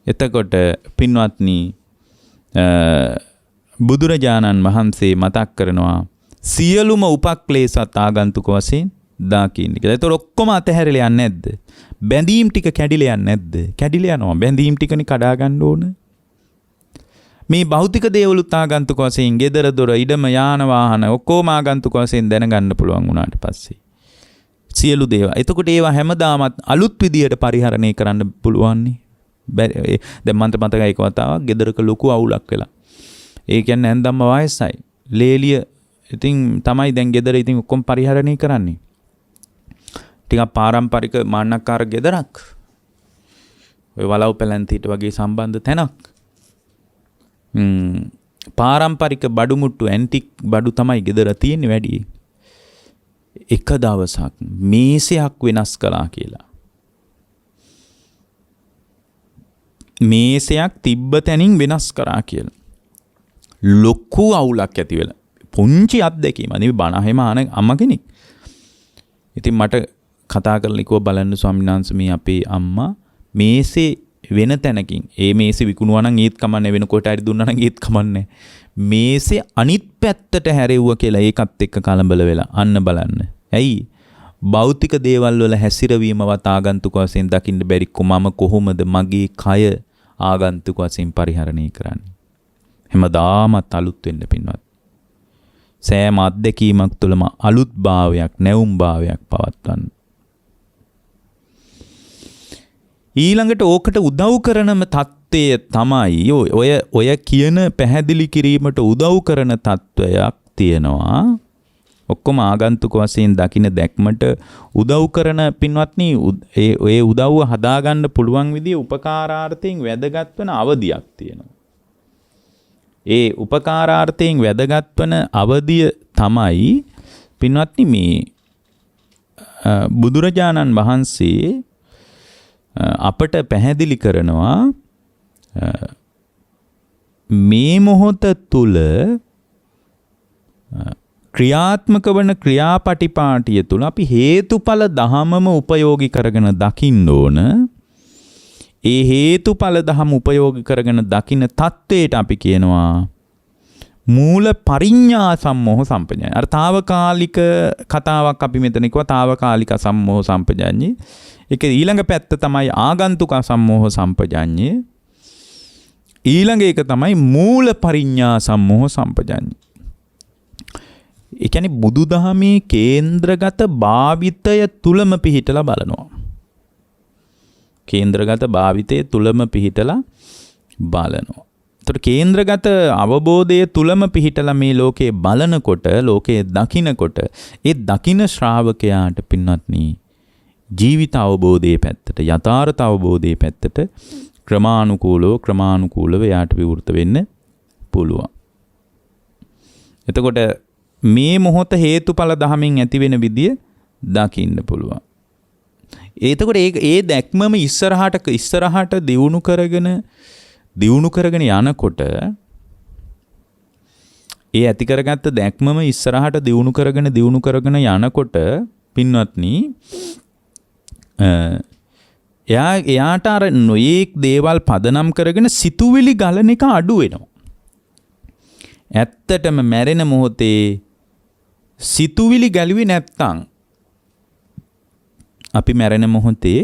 [SPEAKER 1] එතකොට පින්වත්නි බුදුරජාණන් වහන්සේ මතක් කරනවා සියලුම උපක්ලේශත් ආගන්තුක වශයෙන් දාකින්න කියලා. ඒතර ඔක්කොම අතහැරලා යන්නේ නැද්ද? බැඳීම් ටික කැඩිලා යන්නේ නැද්ද? කැඩිලා යනවා. බැඳීම් ටිකනේ කඩා ගන්න ඕන. මේ භෞතික දේවලුත් ආගන්තුක වශයෙන් ගෙදර දොර ඉඩම යාන වාහන ඔක්කොම ආගන්තුක වශයෙන් දැනගන්න පුළුවන් වුණාට පස්සේ සියලු දේවල්. එතකොට ඒවා හැමදාමත් අලුත් විදියට පරිහරණය කරන්න පුළුවන් නේ. දැන් මන්ට මතකයි එක වතාවක් ගෙදරක ලොකු අවුලක් වෙලා. ඒ කියන්නේ නැන්දම්ම වයසයි. ලේලිය ඉතින් තමයි දැන් ගෙදර ඉතින් ඔක්කොම පරිහරණය කරන්නේ. ටිකක් පාරම්පරික මාන්නක්කාර ගෙදරක්. ඔය වලව් පැලැන්තිට වගේ සම්බන්ධ තැනක්. පාරම්පරික බඩු මුට්ටු ඇන්ටික් බඩු තමයි ගෙදර තියෙන්නේ වැඩි. එක දවසක් මේසයක් වෙනස් කළා කියලා. මේසයක් තිබ්බ තැනින් වෙනස් කරා කියලා. ලොකු අවුලක් ඇති වෙලා. පුංචි අත්දැකීම. අනේ බණ එහෙම ආන අම්මා කෙනෙක්. ඉතින් මට කතා කරලා කිව්වා බලන්න ස්වාමීන් වහන්සේ මේ අපේ අම්මා මේසේ වෙන තැනකින් ඒ මේසේ විකුණුවා නම් ඒත් කමන්නේ වෙන කොට හරි දුන්නා නම් ඒත් කමන්නේ. මේසේ අනිත් පැත්තට හැරෙව්වා කියලා ඒකත් එක්ක කලබල වෙලා අන්න බලන්න. ඇයි? භෞතික දේවල් වල හැසිරවීමවත් ආගන්තුක වශයෙන් දකින්න බැරි කොමම කොහොමද මගේ කය ආගන්තුක වශයෙන් පරිහරණය කරන්නේ? හැමදාමත් අලුත් වෙන්න පින්වත්. සෑම අත්දැකීමක් තුළම අලුත් භාවයක් නැවුම් භාවයක් පවත්වන්න. ඊළඟට ඕකට උදව් කරනම தත්ත්වය තමයි ඔය කියන පැහැදිලි කිරීමට උදව් කරන தත්ත්වයක් තියෙනවා. ඔක්කොම ආගන්තුක වශයෙන් දකින්න දැක්මට උදව් කරන පින්වත්නි ඒ උදව්ව හදාගන්න පුළුවන් විදිහේ උපකාරාර්ථයෙන් වැදගත් වෙන අවධියක් තියෙනවා. ඒ උපකාරාර්ථයෙන් වැදගත් වෙන අවධිය තමයි පින්වත්නි මේ බුදුරජාණන් වහන්සේ අපට පැහැදිලි කරනවා මේ මොහොත තුල ක්‍රියාත්මක වන ක්‍රියාපටිපාටිය තුල අපි හේතුඵල ධහමම උපයෝගී කරගෙන දකින්න ඕන. ඒ හේතුඵල ධහම උපයෝගී කරගෙන දකින්න தത്വයට අපි කියනවා මූල පරිඤ්ඤා සම්මෝහ සම්පජාඤ්ඤය. අර తాවකාලික කතාවක් අපි මෙතන කිව්වා తాවකාලික සම්මෝහ සම්පජාඤ්ඤය. ඒක ඊළඟ පැත්ත තමයි ආගන්තුක සම්මෝහ සම්පජාඤ්ඤය. ඊළඟ එක තමයි මූල පරිඤ්ඤා සම්මෝහ සම්පජාඤ්ඤය. ඒ කියන්නේ බුදුදහමේ කේන්ද්‍රගත භාවිතය තුලම පිහිටලා බලනවා. කේන්ද්‍රගත භාවිතය තුලම පිහිටලා බලනවා. ඒතර කේන්ද්‍රගත අවබෝධය තුලම පිහිටලා මේ ලෝකේ බලනකොට, ලෝකේ දකිනකොට, ඒ දකින ශ්‍රාවකයාට පින්වත්නි ජීවිත අවබෝධයේ පැත්තට, යථාර්ථ අවබෝධයේ පැත්තට ක්‍රමානුකූලව එයාට විවෘත වෙන්න පුළුවන්. එතකොට මේ මොහොත හේතුඵල ධමයෙන් ඇති වෙන විදිය දකින්න පුළුවන්. එතකොට ඒ දැක්මම ඉස්සරහට දියුණු කරගෙන යනකොට ඒ ඇති කරගත්ත දැක්මම ඉස්සරහට දියුණු කරගෙන යනකොට පින්වත්නි එයාට අර නොයේක් දේවල් පදනම් කරගෙන සිතුවිලි ගලන එක අඩු වෙනවා. ඇත්තටම මැරෙන මොහොතේ සිතුවිලි ගැලුවේ නැත්තම් අපි මැරෙන මොහොතේ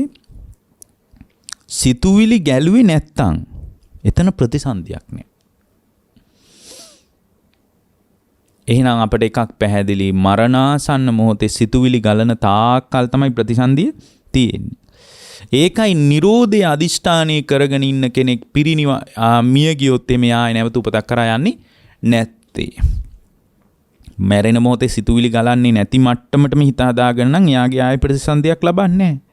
[SPEAKER 1] සිතුවිලි ගැලුවේ නැත්තම් එතන ප්‍රතිසන්දියක් නෑ. එහෙනම් අපිට එකක් පැහැදිලි මරණාසන්න මොහොතේ සිතුවිලි ගලන තාක්කල් තමයි ප්‍රතිසන්දිය තියෙන්නේ. ඒකයි නිරෝධය අදිෂ්ඨානය කරගෙන ඉන්න කෙනෙක් මිය ගියොත් එමේ නැවත උපතක් කරා යන්නේ නැත්තේ. මැරෙන මොහොතේ සිතුවිලි ගලන්නේ නැති මට්ටමටම හිත හදාගෙන නම් එයාගේ ආය ප්‍රතිසන්දියක් ලබන්නේ නැහැ.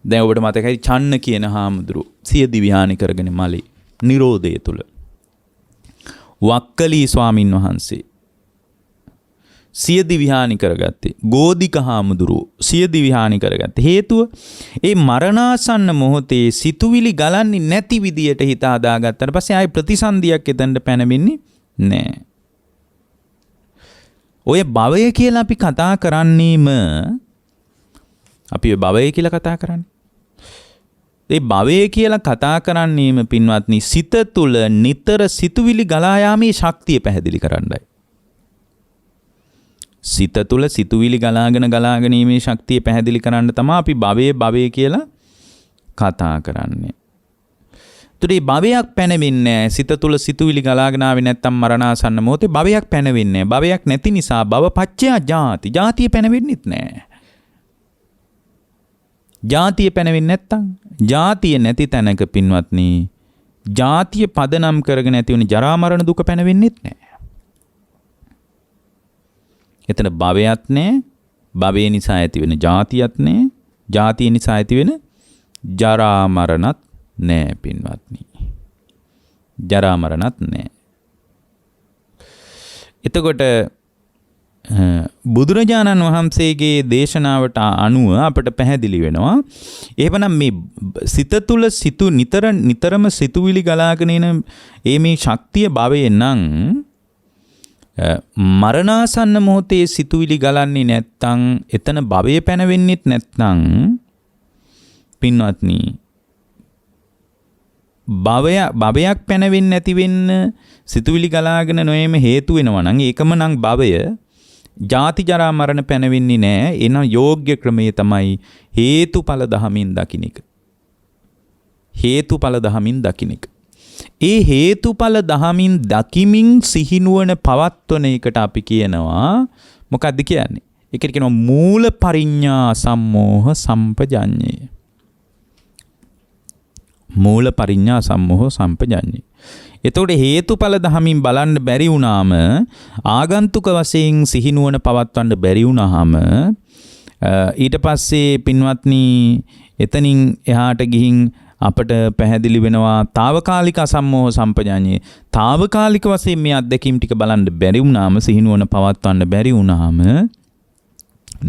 [SPEAKER 1] දැන් ඔබට මතකයි චන්න කියන හාමුදුරුවෝ සිය දිව්‍යානි කරගෙන මලේ නිරෝධය තුල වක්කලී ස්වාමින් වහන්සේ සිය දිව්‍යානි කරගත්තේ. ගෝධික හාමුදුරුවෝ සිය දිව්‍යානි කරගත්තේ. හේතුව ඒ මරණාසන්න මොහොතේ සිතුවිලි ගලන්නේ නැති විදියට හිත හදාගත්තාට පස්සේ ආයි ප්‍රතිසන්දියක් එතනට පැනවෙන්නේ නෑ. ඔය භවය කියලා අපි කතා කරන්නේම අපි ඔය භවය කියලා කතා කරන්නේ. ඒ භවය කියලා කතා කරන්නේම පින්වත්නි සිත තුළ නිතර සිතුවිලි ගලා යාමේ ශක්තිය පැහැදිලි කරන්නයි. සිත තුළ සිතුවිලි ගලාගෙන ීමේ ශක්තිය පැහැදිලි කරන්න තමයි අපි භවය කියලා කතා කරන්නේ. ඒ භවයක් පැනවෙන්නේ සිත තුළ සිතුවිලි ගලාගෙන ආවේ නැත්තම් මරණාසන්න මොහොතේ භවයක් පැනවෙන්නේ. භවයක් නැති නිසා භව පච්චය ජාති. ජාතිය පැනවෙන්නෙත් නෑ. ජාතිය පැනවෙන්නේ නැත්තම් ජාතිය නැති තැනක පින්වත්නි ජාතිය පදනම් කරගෙන ඇති වෙන ජරා මරණ දුක පැනවෙන්නෙත් නෑ. එතන භවයක් නෑ. භවය නිසා ඇති වෙන ජාතියක් නෑ. ජාතිය නිසා ඇති වෙන ජරා මරණත් නෑ පින්වත්නි. ජරා මරණත් නෑ. එතකොට බුදුරජාණන් වහන්සේගේ දේශනාවට අනුව අපට පැහැදිලි වෙනවා එහෙමනම් මේ සිත තුළ නිතරම සිතුවිලි ගලාගෙන එන මේ ශක්තිය භවයේ නම් මරණාසන්න මොහොතේ සිතුවිලි ගලන්නේ නැත්තම් එතන භවය පැනවෙන්නෙත් නැත්තම් පින්වත්නි භවයක් පැනවෙන්නේ නැති වෙන්න සිතුවිලි ගලාගෙන නොයම හේතු වෙනවා නම් ඒකම නම් භවය ජාති ජරා මරණ පැනවෙන්නේ නැහැ. එන යෝග්‍ය ක්‍රමය තමයි හේතුඵල ධමයෙන් දකින්න එක. හේතුඵල ධමයෙන් දකින්න එක. ඒ හේතුඵල ධමයෙන් දකිමින් සිහිනුවන පවත්වන එකට අපි කියනවා මොකක්ද කියන්නේ? ඒකට කියනවා මූල පරිඤ්ඤා සම්මෝහ සම්පජාඤ්ඤය. මූල පරිඤ්ඤා සම්මෝහ සම්පජාඤ්ඤය. එතකොට හේතුඵල දහමින් බලන්න බැරි වුණාම ආගන්තුක වශයෙන් සිහිනුවන පවත්වන්න බැරි වුණාම ඊට පස්සේ පින්වත්නි එතනින් එහාට ගිහින් අපට පැහැදිලි වෙනවා తాවකාලික අසම්මෝහ සම්පජාඤ්ඤේ తాවකාලික වශයෙන් මේ අත්දැකීම් ටික බලන්න බැරි වුණාම සිහිනුවන පවත්වන්න බැරි වුණාම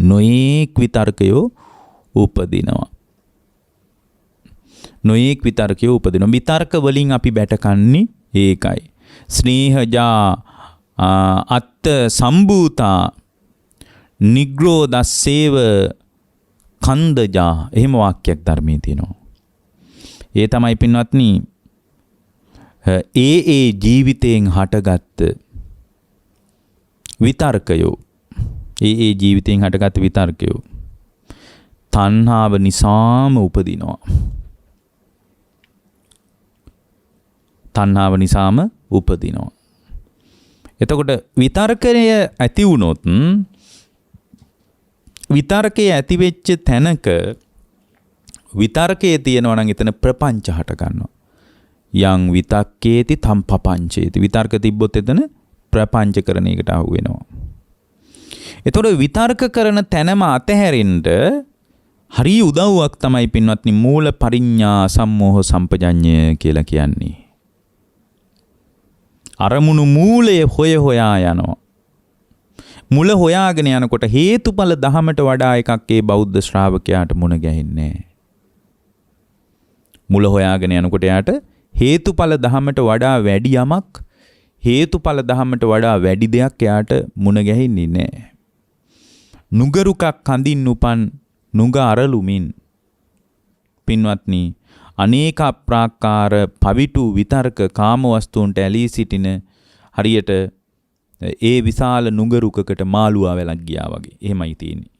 [SPEAKER 1] නොයේක් විතර්කයෝ උපදිනවා. නොයේක් විතර්කයෝ උපදිනවා. විතර්ක වලින් අපි බැටකන්නේ ඒකයි. ස්නේහජා අත්ත සම්භූතා නිග්‍රෝධස්සේව කන්දජා එහෙම වාක්‍යයක් ධර්මයේ තියෙනවා. ඒ තමයි පින්වත්නි ඒ ජීවිතයෙන් හටගත් විතර්කයෝ ඒ ජීවිතයෙන් හටගත් විතර්කයෝ තණ්හාව නිසාම උපදිනවා. තණ්හාව නිසාම උපදිනවා. එතකොට විතර්කය ඇති වුණොත් විතර්කයේ ඇති වෙච්ච තැනක විතර්කයේ තියෙනවා නම් එතන ප්‍රපංච හට ගන්නවා. යං විතක්කේති තම් පපංචේති. විතර්ක තිබ්බොත් එතන ප්‍රපංච කරන එකට අහු වෙනවා. එතකොට විතර්ක කරන තැනම අතහැරෙන්න හරි උදව්වක් තමයි පින්වත්නි මූල පරිඤ්ඤා සම්මෝහ සම්පජඤ්ඤය කියලා කියන්නේ. අරමුණු මූලය හොයා යනවා. මුල හොයාගෙන යනකොට හේතුඵල දහමට වඩා එකක් ඒ බෞද්ධ ශ්‍රාවකයාට මුණ ගැහෙන්නේ නැහැ. මුල හොයාගෙන යනකොට යාට හේතුඵල දහමට වඩා වැඩි යමක් හේතුඵල දහමට වඩා වැඩි දෙයක් යාට මුණ ගැහෙන්නේ නැහැ. නුගරුකක් කඳින් උපන් නුග අරලුමින් පින්වත්නි අනේක අප්‍රාකාර පවිටු විතර්ක කාම වස්තුන්ට ඇලී සිටින හරියට ඒ විශාල නුගරුකකට මාළුවා වැලක් ගියා වගේ. එහෙමයි තියෙන්නේ.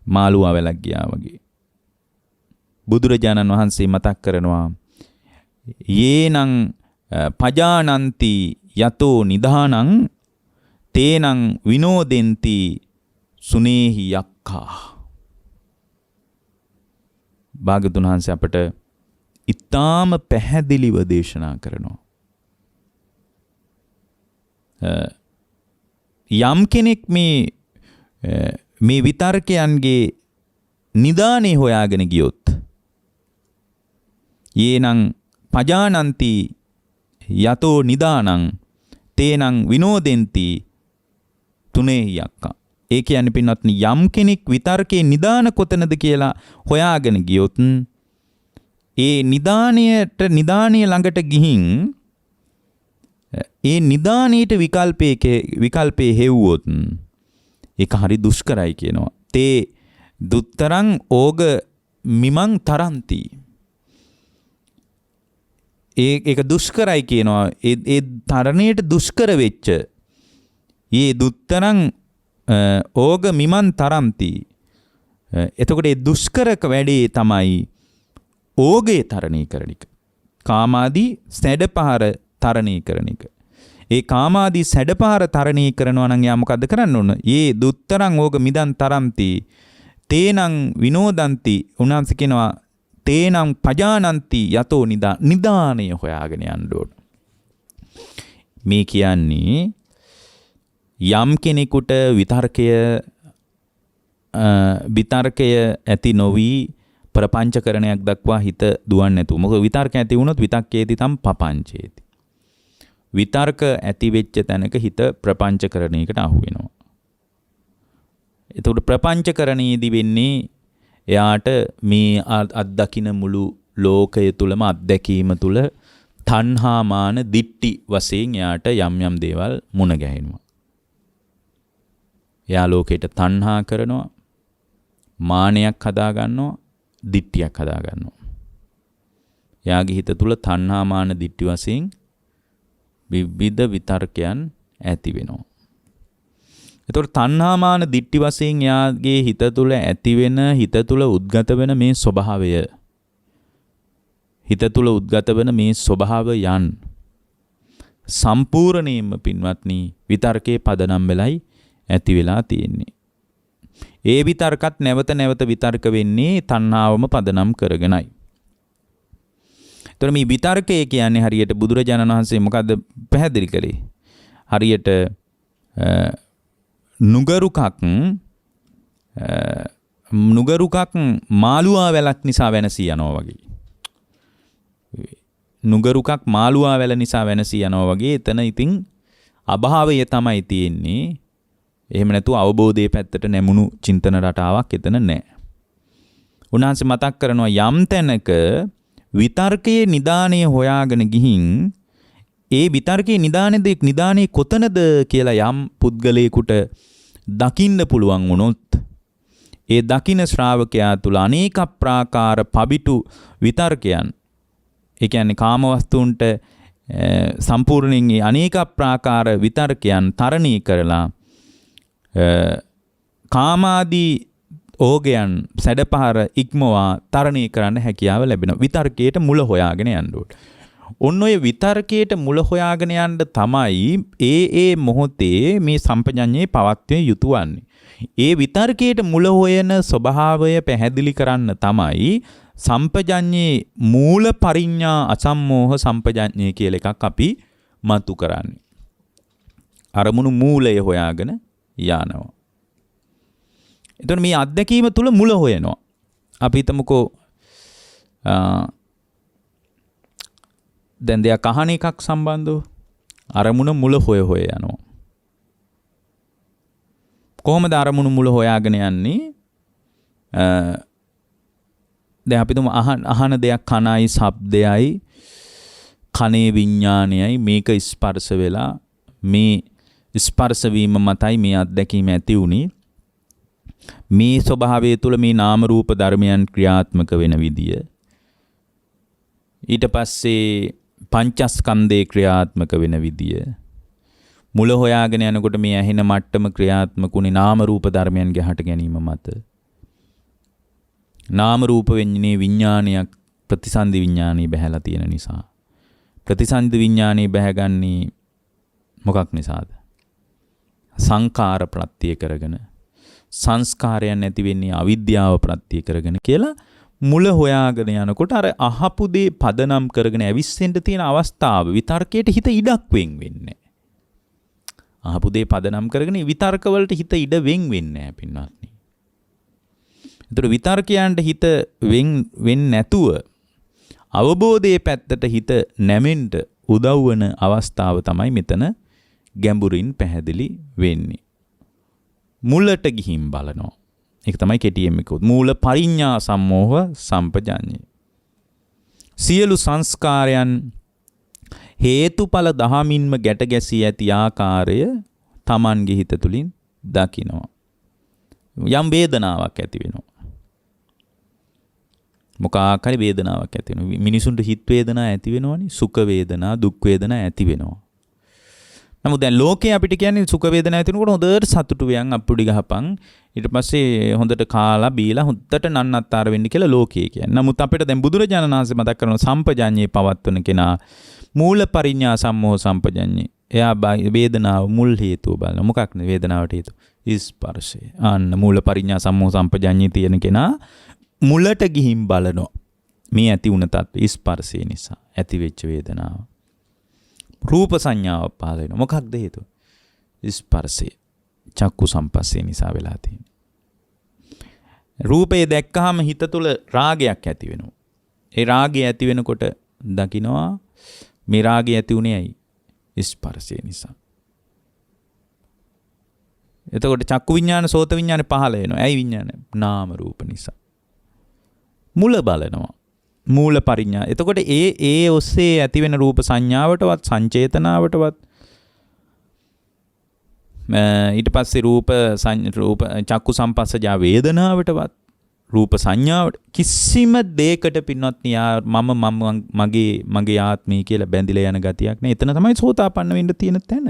[SPEAKER 1] මාළුවා වැලක් ගියා වගේ. බුදුරජාණන් වහන්සේ මතක් කරනවා යේනං පජානන්ති යතෝ නිදානං තේනං විනෝදෙන්ති සුනේහි යක්ඛා. භාගතුන් වහන්සේ අපට ඊටාම පැහැදිලිව දේශනා කරනවා. යම් කෙනෙක් මේ විතර්කයන්ගේ නිදානේ හොයාගෙන ගියොත් යේනං පජානන්ති යතෝ නිදානං තේනං විනෝදෙන්ති තුනේහි යක්ඛා. ඒ කියන්නේ පින්වත්නි යම් කෙනෙක් විතර්කේ නිදාන කොතනද කියලා හොයාගෙන ගියොත් ඒ නිදානිය ළඟට ගිහින් ඒ නිදානීට විකල්පේ හෙව්වොත් ඒක හරි දුෂ්කරයි කියනවා. තේ දුත්තරං ඕග මිමං තරන්ති. ඒක දුෂ්කරයි කියනවා. ඒ තරණයට දුෂ්කර වෙච්ච ඒ දුත්තරං ඕග මිමන් තරම්ති. එතකොට ඒ දුෂ්කරක වැඩේ තමයි ඕගේ තරණය කරන එක. කාමාදී සැඩපහර තරණය කරන එක. ඒ කාමාදී සැඩපහර තරණය කරනවා නම් යා මොකද්ද කරන්න ඕන? ඒ දුත්තරං ඕග මිදන් තරම්ති තේනං විනෝදන්ති. උන්වහන්සේ කියනවා තේනං පජානන්ති යතෝ නිදානය හොයාගෙන යන්න ඕන. මේ කියන්නේ යම් කෙනෙකුට විතර්කය ඇති නොවි ප්‍රපංචකරණයක් දක්වා හිත දුවන්නේ නැතුව. මොකද විතර්ක ඇති වුණොත් විතක්කේති තම් පපංචේති. විතර්ක ඇති වෙච්ච තැනක හිත ප්‍රපංචකරණයකට අහු වෙනවා. එතකොට ප්‍රපංචකරණයේදී වෙන්නේ එයාට මේ අත්දකින්න මුළු ලෝකය තුලම අත්දැකීම තුල තණ්හා මාන දිට්ටි වශයෙන් එයාට යම් දේවල් මුණ ගැහෙනවා. එයා ලෝකයට තණ්හා කරනවා, මානයක් හදා ගන්නවා, දිට්ඨියක් හදා ගන්නවා. එයාගේ හිත තුල තණ්හා මාන දිට්ඨි වශයෙන් විවිධ විතර්කයන් ඇති වෙනවා. එතකොට තණ්හා මාන දිට්ඨි වශයෙන් එයාගේ හිත තුල ඇති වෙන, හිත තුල උද්ගත වෙන මේ ස්වභාවය, හිත තුල උද්ගත වෙන මේ ස්වභාවයන් සම්පූර්ණයෙන්ම පින්වත්නි විතර්කේ පදනම් වෙලයි ඇති වෙලා තියෙන්නේ. ඒ විතර්කත් නැවත විතර්ක වෙන්නේ තණ්හාවම පදනම් කරගෙනයි. එතකොට මේ විතර්කය කියන්නේ හරියට බුදුරජාණන් වහන්සේ මොකද්ද පැහැදිලි කළේ? හරියට නුගරුකක් මාළුවා වැලක් නිසා වෙනසී යනවා වගේ. නුගරුකක් මාළුවා වැල නිසා වෙනසී යනවා වගේ එතන ඉතින් අභාවය තමයි තියෙන්නේ. එහෙම නැතුව අවබෝධයේ පැත්තට නැමුණු චින්තන රටාවක් එතන නැහැ. උන්වහන්සේ මතක් කරනවා යම් තැනක විතර්කයේ නිදාණය හොයාගෙන ගිහින් ඒ විතර්කයේ නිදාණේ කොතනද කියලා යම් පුද්ගලයෙකුට දකින්න පුළුවන් වුණොත් ඒ දකින ශ්‍රාවකයා තුල අනේක ප්‍රාකාර පබිතු විතර්කයන්, ඒ කියන්නේ කාමවස්තුන්ට සම්පූර්ණයෙන් අනේක ප්‍රාකාර විතර්කයන් තරණය කරලා කාමාදී ඕගයන් සැඩපහර ඉක්මවා තරණය කරන්න හැකියාව ලැබෙනවා. විතර්කයට මුල හොයාගෙන යන්න ඕනේ. ඔන්න ඔය විතර්කයට මුල හොයාගෙන යන්න තමයි ඒ මොහොතේ මේ සම්පජඤ්ඤේ පවත්වන්නේ යුතුයන්නේ. ඒ විතර්කයට මුල හොයන ස්වභාවය පැහැදිලි කරන්න තමයි සම්පජඤ්ඤේ මූල පරිඤ්ඤා අසම්මෝහ සම්පජඤ්ඤේ කියලා එකක් අපි මතු කරන්නේ. අරමුණු මූලය හොයාගෙන යනවා. එතකොට මේ අත්දැකීම තුල මුල හොයනවා. අපි හිතමුකෝ දැන් දෙයක් අහන එකක් සම්බන්ධව අරමුණ මුල හොය යනවා. කොහොමද අරමුණු මුල හොයාගෙන යන්නේ? දැන් අපි තුමු අහන දෙයක් කනයි, ශබ්දයයි, කනේ විඥානයයි මේක ස්පර්ශ වෙලා මේ ස්පර්ශ වීම මතයි මේ අත්දැකීම ඇති වුණේ. මේ ස්වභාවය තුළ මේ නාම රූප ධර්මයන් ක්‍රියාත්මක වෙන විදිය. ඊට පස්සේ පංචස්කන්ධේ ක්‍රියාත්මක වෙන විදිය. මුල හොයාගෙන යනකොට මේ ඇහෙන මට්ටම ක්‍රියාත්මක උනේ නාම රූප ධර්මයන්ගේ හට ගැනීම මත. නාම රූප වෙන්නේ විඥානයක් ප්‍රතිසන්දි විඥානී බහැලා තියෙන නිසා. ප්‍රතිසන්දි විඥානී බහැගන්නේ මොකක් නිසාද? සංකාර ප්‍රත්‍ය කරගෙන. සංස්කාරයන් නැති වෙන්නේ අවිද්‍යාව ප්‍රත්‍ය කරගෙන කියලා මුල හොයාගෙන යනකොට අර අහපු දේ පදනම් කරගෙන ඇවිස්සෙන්න තියෙන අවස්ථාව විතර්කයට හිත ඉඩක් වෙන්නේ. අහපු දේ පදනම් කරගෙන විතර්ක වලට හිත ඉඩ වෙන්නේ නැහැ පින්වත්නි. ඒතර විතර්කයන්ට හිත වෙන්නේ නැතුව අවබෝධයේ පැත්තට හිත නැමෙන්න උදව් වෙන අවස්ථාව තමයි මෙතන ගැඹුරින් පැහැදිලි වෙන්නේ. මුලට ගිහින් බලනවා. ඒක තමයි කෙටියෙන් මේක. මූල පරිඤ්ඤා සම්මෝහ සම්පජඤ්ඤේ. සියලු සංස්කාරයන් හේතුඵල දහමින්ම ගැට ගැසී ඇති ආකාරය Tamanගේ හිත තුලින් දකිනවා. යම් වේදනාවක් ඇති වෙනවා. මොකක් හරි වේදනාවක් ඇති වෙනවා. මිනිසුන්ට හිත වේදනා ඇති වෙනවනේ. සුඛ වේදනා, දුක් වේදනා ඇති වෙනවා. නමුත් දැන් ලෝකේ අපිට කියන්නේ සුඛ වේදනා ඇති වෙනකොට හොඳට සතුටු වෙයන් අප්පුඩි ගහපන්. ඊට පස්සේ හොඳට කාලා බීලා හොඳට නන්නත්තර වෙන්න කියලා ලෝකයේ කියන්නේ. නමුත් අපිට දැන් බුදුරජාණන් වහන්සේ මතක් කරන සම්පජඤ්ඤේ පවත්වන කෙනා මූල පරිඤ්ඤා සම්මෝහ සම්පජඤ්ඤේ. එයා වේදනාව මුල් හේතුව බලන. මොකක්ද වේදනාවට හේතුව? ස්පර්ශය. අන්න මූල පරිඤ්ඤා සම්මෝහ සම්පජඤ්ඤේ තියෙන කෙනා මුලට ගිහින් බලනවා. මේ ඇති වුණ තත්ත්ව ස්පර්ශය නිසා ඇති වෙච්ච වේදනාව. රූප සංඥාව පහළ වෙනවා. මොකක්ද හේතුව? ස්පර්ශය. චක්කු සම්පස්සේ නිසා වෙලා තියෙන්නේ. රූපය දැක්කහම හිත තුළ රාගයක් ඇති වෙනවා. ඒ රාගය ඇති වෙනකොට දකින්නවා මේ රාගය ඇති උනේ ඇයි? ස්පර්ශය නිසා. එතකොට චක්කු විඥාන, සෝත විඥාන පහළ වෙනවා. ඇයි විඥාන? නාම රූප නිසා. මුල බලනවා. මූල පරිඥා. එතකොට ඒ ඔස්සේ ඇති වෙන රූප සංඥාවටවත් සංචේතනාවටවත් ඊට පස්සේ රූප චක්කු සම්පස්සජා වේදනාවටවත් රූප සංඥාවට කිසිම දෙයකට පින්වත්නි මගේ ආත්මය කියලා බැඳිලා යන ගතියක් නෑ. එතන තමයි සෝතාපන්න වෙන්න තියෙන තැන.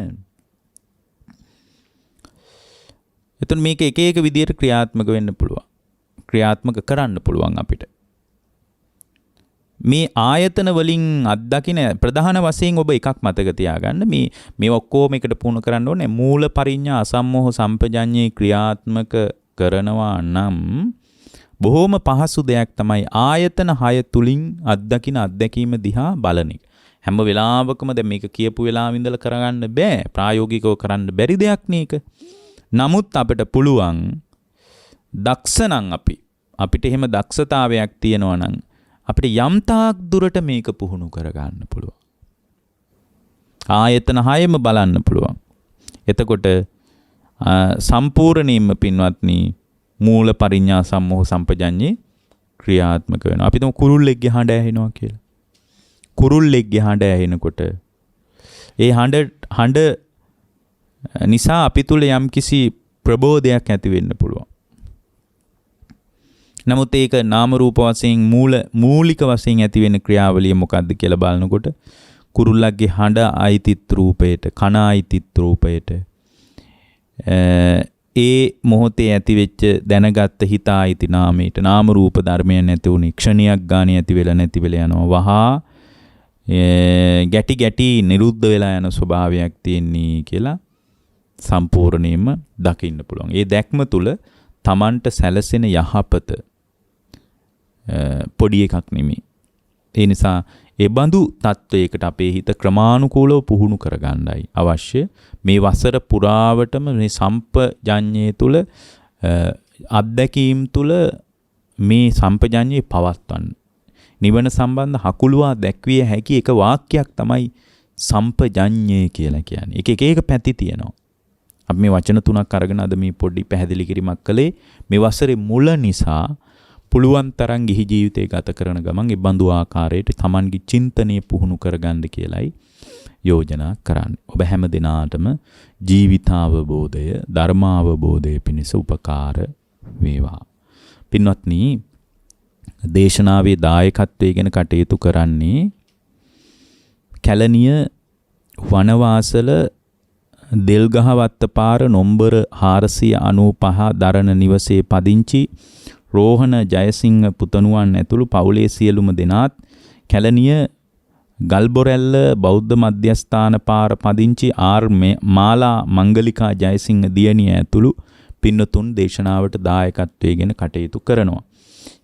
[SPEAKER 1] එතන මේක එක එක විදියට ක්‍රියාත්මක වෙන්න පුළුවන්. ක්‍රියාත්මක කරන්න පුළුවන් අපිට. මේ ආයතන වලින් අත්දකින ප්‍රධාන වශයෙන් ඔබ එකක් මතක තියාගන්න. මේ ඔක්කොම එකට පුහුණු කරන්න ඕනේ. මූල පරිඤ්ඤා අසම්මෝහ සම්පජඤ්ඤේ ක්‍රියාත්මක කරනවා නම් බොහොම පහසු දෙයක් තමයි ආයතන 6 තුලින් අත්දකින අත්දැකීම දිහා බලන එක. හැම වෙලාවකම දැන් මේක කියපු වෙලාවෙ ඉඳලා කරගන්න බෑ. ප්‍රායෝගිකව කරන්න බැරි දෙයක් නේක. නමුත් අපිට පුළුවන් දක්ෂණම් අපිට එහෙම දක්ෂතාවයක් තියෙනවා නම් අපිට යම් තාක් දුරට මේක පුහුණු කරගන්න පුළුවන්. ආයතන 6ම බලන්න පුළුවන්. එතකොට සම්පූර්ණයෙන්ම පින්වත්නි මූල පරිඥා සම්මෝහ සම්පජඤ්ඤේ ක්‍රියාත්මක වෙනවා. අපි තුමු කුරුල්ලෙක්ගේ හඬ ඇහෙනවා කියලා. කුරුල්ලෙක්ගේ හඬ ඇහෙනකොට ඒ හඬ නිසා අපි තුල යම්කිසි ප්‍රබෝධයක් ඇති වෙන්න පුළුවන්. නමුත් ඒක නාම රූප වශයෙන් මූලික වශයෙන් ඇති වෙන ක්‍රියාවලිය මොකක්ද කියලා බලනකොට කුරුල්ලගේ හඬ ආයිතිත් රූපයට, කන ආයිතිත් රූපයට, ඒ මොහොතේ ඇති වෙච්ච දැනගත්ත හිත ආයිති නාමයට, නාම රූප ධර්මයන් නැති උනේ ක්ෂණියක් ගානේ ඇති වෙලා නැති වෙලා යනවා. වහා ගැටි නිරුද්ධ වෙලා යන ස්වභාවයක් තියෙන්නේ කියලා සම්පූර්ණයෙන්ම දකින්න පුළුවන්. ඒ දැක්ම තුල Tamanට සැලසෙන යහපත පොඩි එකක් නෙමෙයි. ඒ නිසා ඒ බඳු තත්වයකට අපේ හිත ක්‍රමානුකූලව පුහුණු කරගන්නයි අවශ්‍ය. මේ වසර පුරාවටම මේ සම්පජඤ්ඤය තුල අත්දැකීම් තුල මේ සම්පජඤ්ඤේ පවත්වන්න. නිවන සම්බන්ධ හකුලුවා දැක්විය හැකි එක වාක්‍යයක් තමයි සම්පජඤ්ඤය කියලා කියන්නේ. එක පැති තියෙනවා. අපි මේ වචන තුනක් අරගෙන අද මේ පොඩි පැහැදිලි කිරීමක් කළේ මේ වසරේ මුල නිසා පුළුවන් තරම් ගිහි ජීවිතය ගත කරන ගමන් ඒ බඳු ආකාරයට Tamanගේ චින්තනය පුහුණු කරගන්න කියලයි යෝජනා කරන්නේ. ඔබ හැම දිනාටම ජීවිතාවබෝධය, ධර්මාවබෝධය පිණිස උපකාර වේවා. පින්වත්නි, දේශනාවේ දායකත්වයේ ගැන කටයුතු කරන්නේ කැලණිය වනවාසල දෙල්ගහවත්ත පාර නොම්බර 495 දරණ නිවසේ පදිංචි රෝහණ ජයසිංහ පුතණුවන් ඇතුළු පවුලේ සියලුම දෙනාත් කැලණිය ගල්බොරැල්ල බෞද්ධ මධ්‍යස්ථාන පාර පදිංචි මාලා මංගලිකා ජයසිංහ දියණිය ඇතුළු පින්නතුන් දේශනාවට දායකත්වයේ ගැන කටයුතු කරනවා.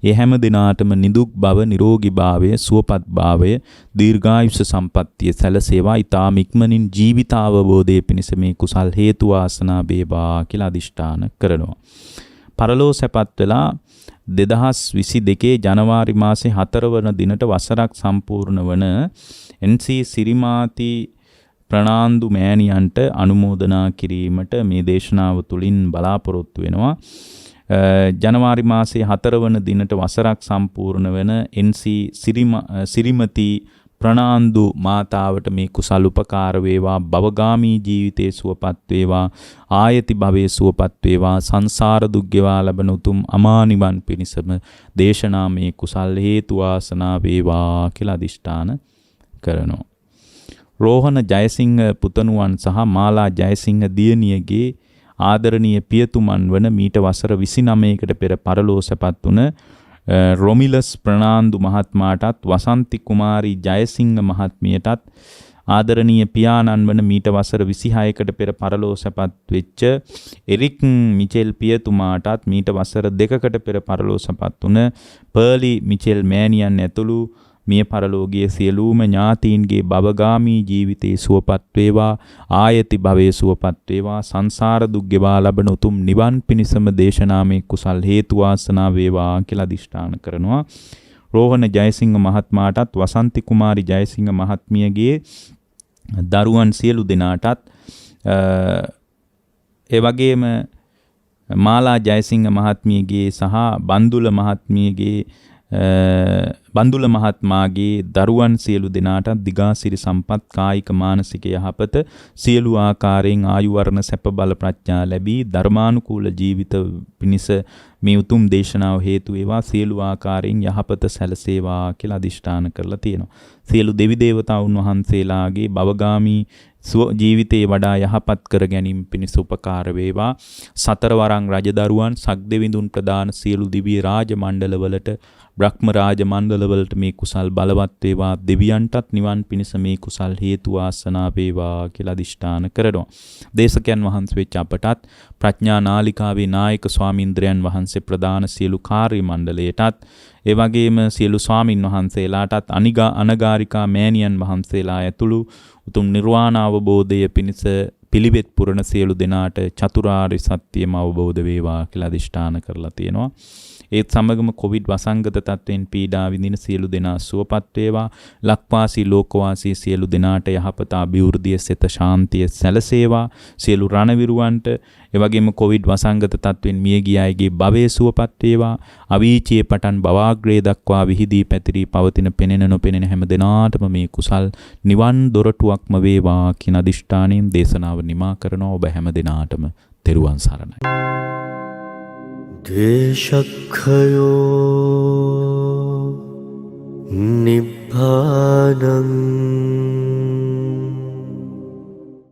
[SPEAKER 1] ඒ හැම දිනාටම නිදුක් බව, නිරෝගී භාවය, සුවපත් භාවය, දීර්ඝායුෂ සම්පන්නිය සැලසේවා. ඊ타ම ඉක්මනින් ජීවිතාවබෝධයේ පිණිස මේ කුසල් හේතු වාසනා වේවා කියලා අදිෂ්ඨාන කරනවා. පරලෝ සැපත් වෙලා 2022 ජනවාරි මාසේ 4 වන දිනට වසරක් සම්පූර්ණ වන NC සිරිමාති ප්‍රනාන්දු මෑණියන්ට අනුමෝදනා කිරීමට මේ දේශනාව තුලින් බලාපොරොත්තු වෙනවා. ජනවාරි මාසේ 4 වන දිනට වසරක් සම්පූර්ණ වෙන NC සිරිමති ප්‍රනාන්දු මාතාවට මේ කුසල උපකාර වේවා. භවගාමී ජීවිතේ සුවපත් වේවා. ආයති භවයේ සුවපත් වේවා. සංසාර දුක් ගෙවා ලබන උතුම් අමා නිවන් පිණිසම දේශනා මේ කුසල් හේතු වාසනා වේවා කියලා අදිෂ්ඨාන කරනවා. රෝහණ ජයසිංහ පුතණුවන් සහ මාලා ජයසිංහ දියණියගේ ආදරණීය පියතුමන් වන මීට වසර 29කට පෙර පරලෝ සැපත් වුණ රොමිලස් ප්‍රනාන්දු මහත්මයාටත් වසන්ති කුමාරී ජයසිංහ මහත්මියටත් ආදරණීය පියාණන් වන මීට වසර 26කට පෙර පරලෝ සැපත් වෙච්ච එරික් මිචෙල් පියතුමාටත් මීට වසර 2කට පෙර පරලෝ සැපත් වුණ පර්ලි මිචෙල් මෑණියන් ඇතුළු මිය පරලෝකීය සියලුම ඥාතීන්ගේ භවගාමී ජීවිතේ සුවපත් වේවා. ආයති භවයේ සුවපත් වේවා. සංසාර දුක් ගෙවා ලබන උතුම් නිවන් පිණිසම දේශනාමේ කුසල් හේතු වාසනා වේවා කියලා අදිෂ්ඨාන කරනවා. රෝහණ ජයසිංහ මහත්මයාටත් වසන්ති කුමාරි ජයසිංහ මහත්මියගේ දරුවන් සියලු දෙනාටත් ඒ වගේම මාලා ජයසිංහ මහත්මියගේ සහ බන්දුල මහත්මාගේ දරුවන් සියලු දෙනාට දිගාසිරි සම්පත්, කායික මානසික යහපත සියලු ආකාරයෙන් ආයු වර්ණ සැප බල ප්‍රඥා ලැබී ධර්මානුකූල ජීවිත පිණිස මේ උතුම් දේශනාව හේතු වේවා. සියලු ආකාරයෙන් යහපත සැලසේවා කියලා අදිෂ්ඨාන කරලා තියෙනවා. සියලු දෙවි දේවතාවුන් වහන්සේලාගේ භවගාමී ජීවිතේ වඩා යහපත් කර ගැනීම පිණිස උපකාර වේවා. සතරවරන් රජදරුවන්, සක්දෙවිඳුන් ප්‍රදාන සියලු දිව්‍ය රාජ මණ්ඩලවලට බ්‍රහ්ම රාජ මණ්ඩලවලට මේ කුසල් බලවත් වේවා, දෙවියන්ටත් නිවන් පිණිස මේ කුසල් හේතු වාසනා වේවා කියලා අදිෂ්ඨාන කරනවා. දේශකයන් වහන්සේ වෙච්ච අපටත් ප්‍රඥා නාලිකාවේ නායක ස්වාමීන්ද්‍රයන් වහන්සේ ප්‍රදාන සියලු කාර්ය මණ්ඩලයටත් ඒ වගේම සියලු ස්වාමින් වහන්සේලාටත් අනගාരികා මෑණියන් වහන්සේලා ඇතුළු උතුම් නිර්වාණ අවබෝධය පිණිස පිළිවෙත් පුරන සියලු දෙනාට චතුරාර්ය සත්‍යම අවබෝධ වේවා කියලා අදිෂ්ඨාන කරලා තියෙනවා. ඒත් සමගම කොවිඩ් වසංගත තත්ත්වයෙන් පීඩා විඳින සියලු දෙනා සුවපත් වේවා. ලක්වාසී ලෝකවාසී සියලු දෙනාට යහපත අභිවෘද්ධිය සිත ශාන්තිය සැලසේවා. සියලු රණවිරුවන්ට ඒ වගේම කොවිඩ් වසංගත තත්ත්වෙන් මිය ගිය අයගේ භවයේ සුවපත් වේවා. අවීචියේ පටන් භවාග්‍රේ දක්වා විහිදී පැතිරී පවතින පෙනෙන නොපෙනෙන හැම දෙනාටම මේ කුසල් නිවන් දොරටුවක්ම වේවා කියන අදිෂ්ඨානයෙන් දේශනාව නිමා කරනවා. ඔබ හැම දෙනාටම තෙරුවන් සරණයි.
[SPEAKER 2] ද්වේෂක්ඛයෝ නිබ්බානං